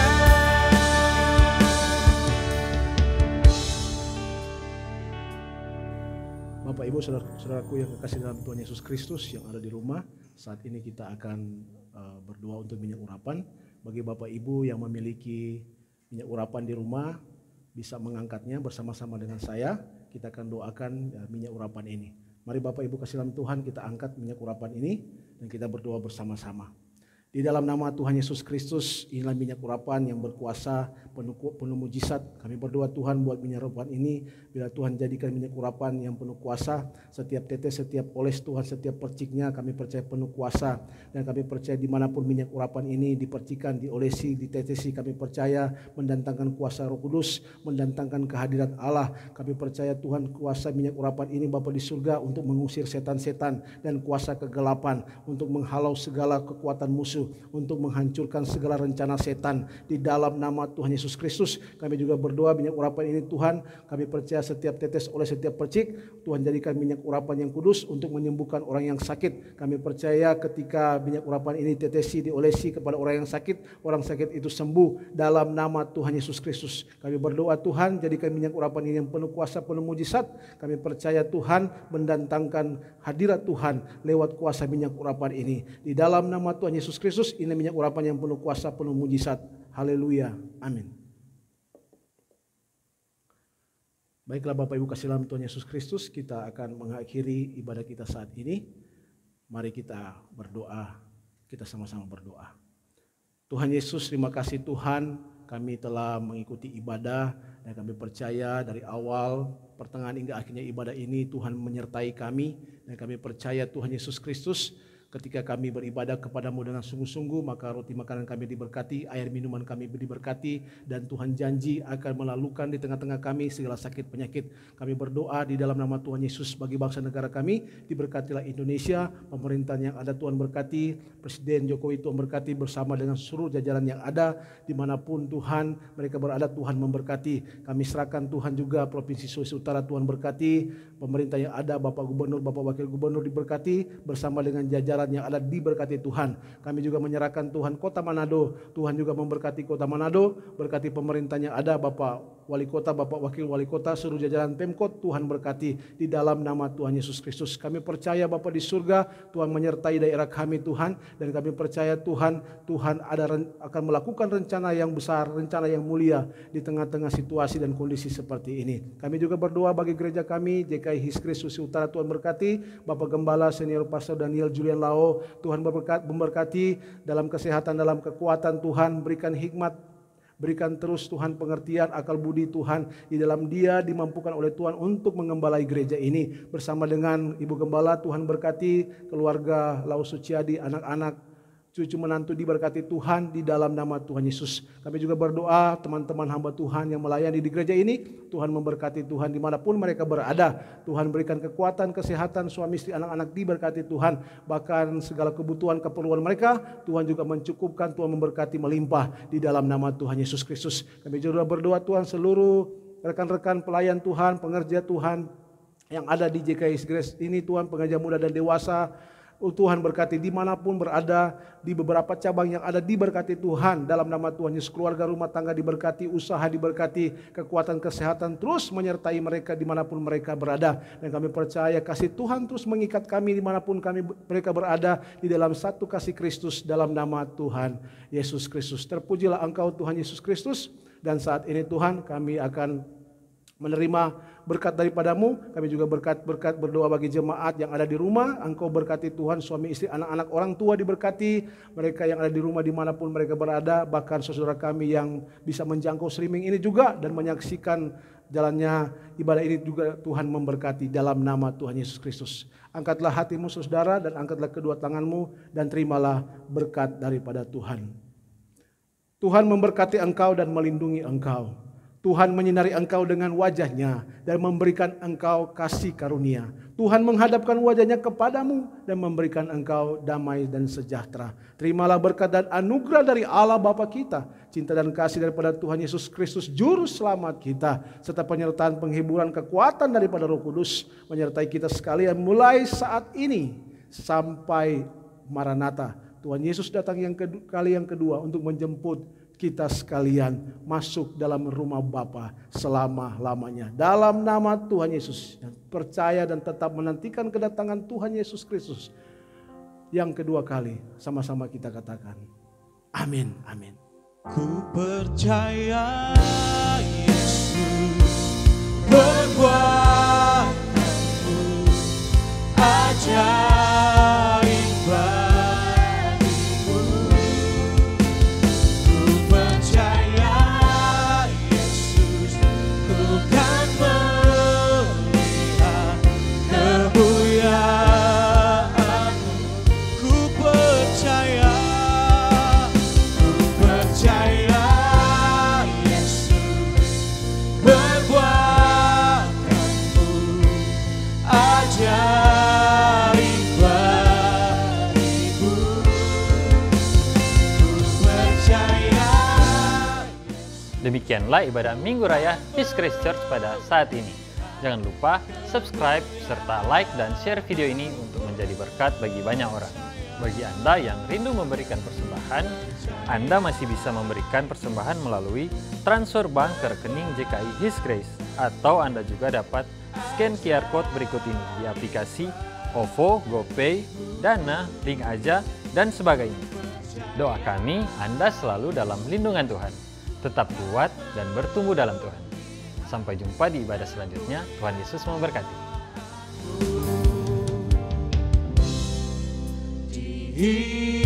Bapak Ibu saudaraku yang kekasih dalam Tuhan Yesus Kristus yang ada di rumah, saat ini kita akan berdoa untuk minyak urapan. Bagi Bapak Ibu yang memiliki minyak urapan di rumah, bisa mengangkatnya bersama-sama dengan saya. Kita akan doakan minyak urapan ini. Mari Bapak Ibu kasih dalam Tuhan, kita angkat minyak urapan ini dan kita berdoa bersama-sama. Di dalam nama Tuhan Yesus Kristus, inilah minyak urapan yang berkuasa, penuh mujizat. Kami berdoa Tuhan buat minyak urapan ini, bila Tuhan jadikan minyak urapan yang penuh kuasa, setiap tetes, setiap oles Tuhan, setiap perciknya kami percaya penuh kuasa. Dan kami percaya dimanapun minyak urapan ini dipercikan, diolesi, ditetesi, kami percaya mendatangkan kuasa Roh Kudus, mendatangkan kehadiran Allah. Kami percaya Tuhan kuasa minyak urapan ini Bapa di surga untuk mengusir setan-setan dan kuasa kegelapan, untuk menghalau segala kekuatan musuh, untuk menghancurkan segala rencana setan. Di dalam nama Tuhan Yesus Kristus kami juga berdoa minyak urapan ini Tuhan, kami percaya setiap tetes oleh setiap percik Tuhan jadikan minyak urapan yang kudus untuk menyembuhkan orang yang sakit. Kami percaya ketika minyak urapan ini tetesi, diolesi kepada orang yang sakit, orang sakit itu sembuh dalam nama Tuhan Yesus Kristus. Kami berdoa Tuhan jadikan minyak urapan ini yang penuh kuasa, penuh mujizat. Kami percaya Tuhan mendatangkan hadirat Tuhan lewat kuasa minyak urapan ini. Di dalam nama Tuhan Yesus Kristus, ini minyak urapan yang penuh kuasa, penuh mujizat. Haleluya. Amin. Baiklah Bapak Ibu kasih dalam Tuhan Yesus Kristus, kita akan mengakhiri ibadah kita saat ini. Mari kita berdoa, kita sama-sama berdoa. Tuhan Yesus, terima kasih Tuhan, kami telah mengikuti ibadah dan kami percaya dari awal, pertengahan hingga akhirnya ibadah ini Tuhan menyertai kami. Dan kami percaya Tuhan Yesus Kristus, ketika kami beribadah kepadamu dengan sungguh-sungguh, maka roti makanan kami diberkati, air minuman kami diberkati, dan Tuhan janji akan melalukan di tengah-tengah kami segala sakit penyakit. Kami berdoa di dalam nama Tuhan Yesus bagi bangsa negara kami, diberkatilah Indonesia, pemerintahan yang ada Tuhan berkati, Presiden Jokowi Tuhan berkati bersama dengan seluruh jajaran yang ada, dimanapun Tuhan mereka berada Tuhan memberkati. Kami serahkan Tuhan juga Provinsi Sulawesi Utara Tuhan berkati, pemerintah yang ada, Bapak Gubernur, Bapak Wakil Gubernur diberkati, bersama dengan jajaran yang ada diberkati Tuhan. Kami juga menyerahkan Tuhan Kota Manado, Tuhan juga memberkati Kota Manado, berkati pemerintah yang ada, Bapak Wali Kota, Bapak Wakil Wali Kota, seluruh jajaran Pemkot, Tuhan berkati di dalam nama Tuhan Yesus Kristus. Kami percaya Bapak di surga, Tuhan menyertai daerah kami Tuhan, dan kami percaya Tuhan akan melakukan rencana yang besar, rencana yang mulia di tengah-tengah situasi dan kondisi seperti ini. Kami juga berdoa bagi gereja kami, JKI Hiskris Sulawesi Utara, Tuhan berkati, Bapak Gembala Senior Pastor Daniel Julian Lao, Tuhan memberkati dalam kesehatan, dalam kekuatan Tuhan, berikan hikmat, berikan terus Tuhan pengertian, akal budi Tuhan, di dalam dia dimampukan oleh Tuhan untuk mengembalai gereja ini. Bersama dengan Ibu Gembala, Tuhan berkati keluarga Lau Suciadi, anak-anak, cucu menantu diberkati Tuhan di dalam nama Tuhan Yesus. Kami juga berdoa teman-teman hamba Tuhan yang melayani di gereja ini, Tuhan memberkati Tuhan dimanapun mereka berada. Tuhan berikan kekuatan, kesehatan, suami istri, anak-anak diberkati Tuhan. Bahkan segala kebutuhan, keperluan mereka, Tuhan juga mencukupkan, Tuhan memberkati melimpah di dalam nama Tuhan Yesus Kristus. Kami juga berdoa Tuhan seluruh rekan-rekan pelayan Tuhan, pengerja Tuhan yang ada di JKI Grace ini Tuhan, pengerja muda dan dewasa, Tuhan berkati dimanapun berada, di beberapa cabang yang ada diberkati Tuhan. Dalam nama Tuhan Yesus, keluarga rumah tangga diberkati, usaha diberkati, kekuatan kesehatan terus menyertai mereka dimanapun mereka berada. Dan kami percaya kasih Tuhan terus mengikat kami dimanapun mereka berada di dalam satu kasih Kristus dalam nama Tuhan Yesus Kristus. Terpujilah Engkau Tuhan Yesus Kristus. Dan saat ini Tuhan kami akan menerima berkat daripadamu. Kami juga berkat berdoa bagi jemaat yang ada di rumah. Engkau berkati Tuhan, suami istri, anak-anak, orang tua diberkati. Mereka yang ada di rumah dimanapun mereka berada. Bahkan saudara kami yang bisa menjangkau streaming ini juga dan menyaksikan jalannya ibadah ini juga Tuhan memberkati dalam nama Tuhan Yesus Kristus. Angkatlah hatimu saudara dan angkatlah kedua tanganmu dan terimalah berkat daripada Tuhan. Tuhan memberkati engkau dan melindungi engkau. Tuhan menyinari engkau dengan wajahnya dan memberikan engkau kasih karunia. Tuhan menghadapkan wajahnya kepadamu dan memberikan engkau damai dan sejahtera. Terimalah berkat dan anugerah dari Allah Bapa kita, cinta dan kasih daripada Tuhan Yesus Kristus Juru Selamat kita, serta penyertaan penghiburan kekuatan daripada Roh Kudus menyertai kita sekalian mulai saat ini sampai Maranatha. Tuhan Yesus datang kali yang kedua untuk menjemput kita sekalian masuk dalam rumah Bapa selama-lamanya. Dalam nama Tuhan Yesus, dan percaya dan tetap menantikan kedatangan Tuhan Yesus Kristus yang kedua kali. Sama-sama kita katakan, amin, amin. Ku percaya Yesus berkuasa-Mu ajaib bagiku. Ku percaya Yesus, ku kan melihat kemuliaan-Mu. Ku percaya Yesus berkuasa-Mu ajaib bagiku. Ku percaya. Demikianlah ibadah Minggu Raya His Grace Church pada saat ini. Jangan lupa subscribe serta like dan share video ini untuk menjadi berkat bagi banyak orang. Bagi Anda yang rindu memberikan persembahan, Anda masih bisa memberikan persembahan melalui transfer bank ke rekening JKI His Grace, atau Anda juga dapat scan QR Code berikut ini di aplikasi OVO, GoPay, Dana, Link Aja, dan sebagainya. Doa kami Anda selalu dalam lindungan Tuhan. Tetap kuat dan bertumbuh dalam Tuhan. Sampai jumpa di ibadah selanjutnya. Tuhan Yesus memberkati. Di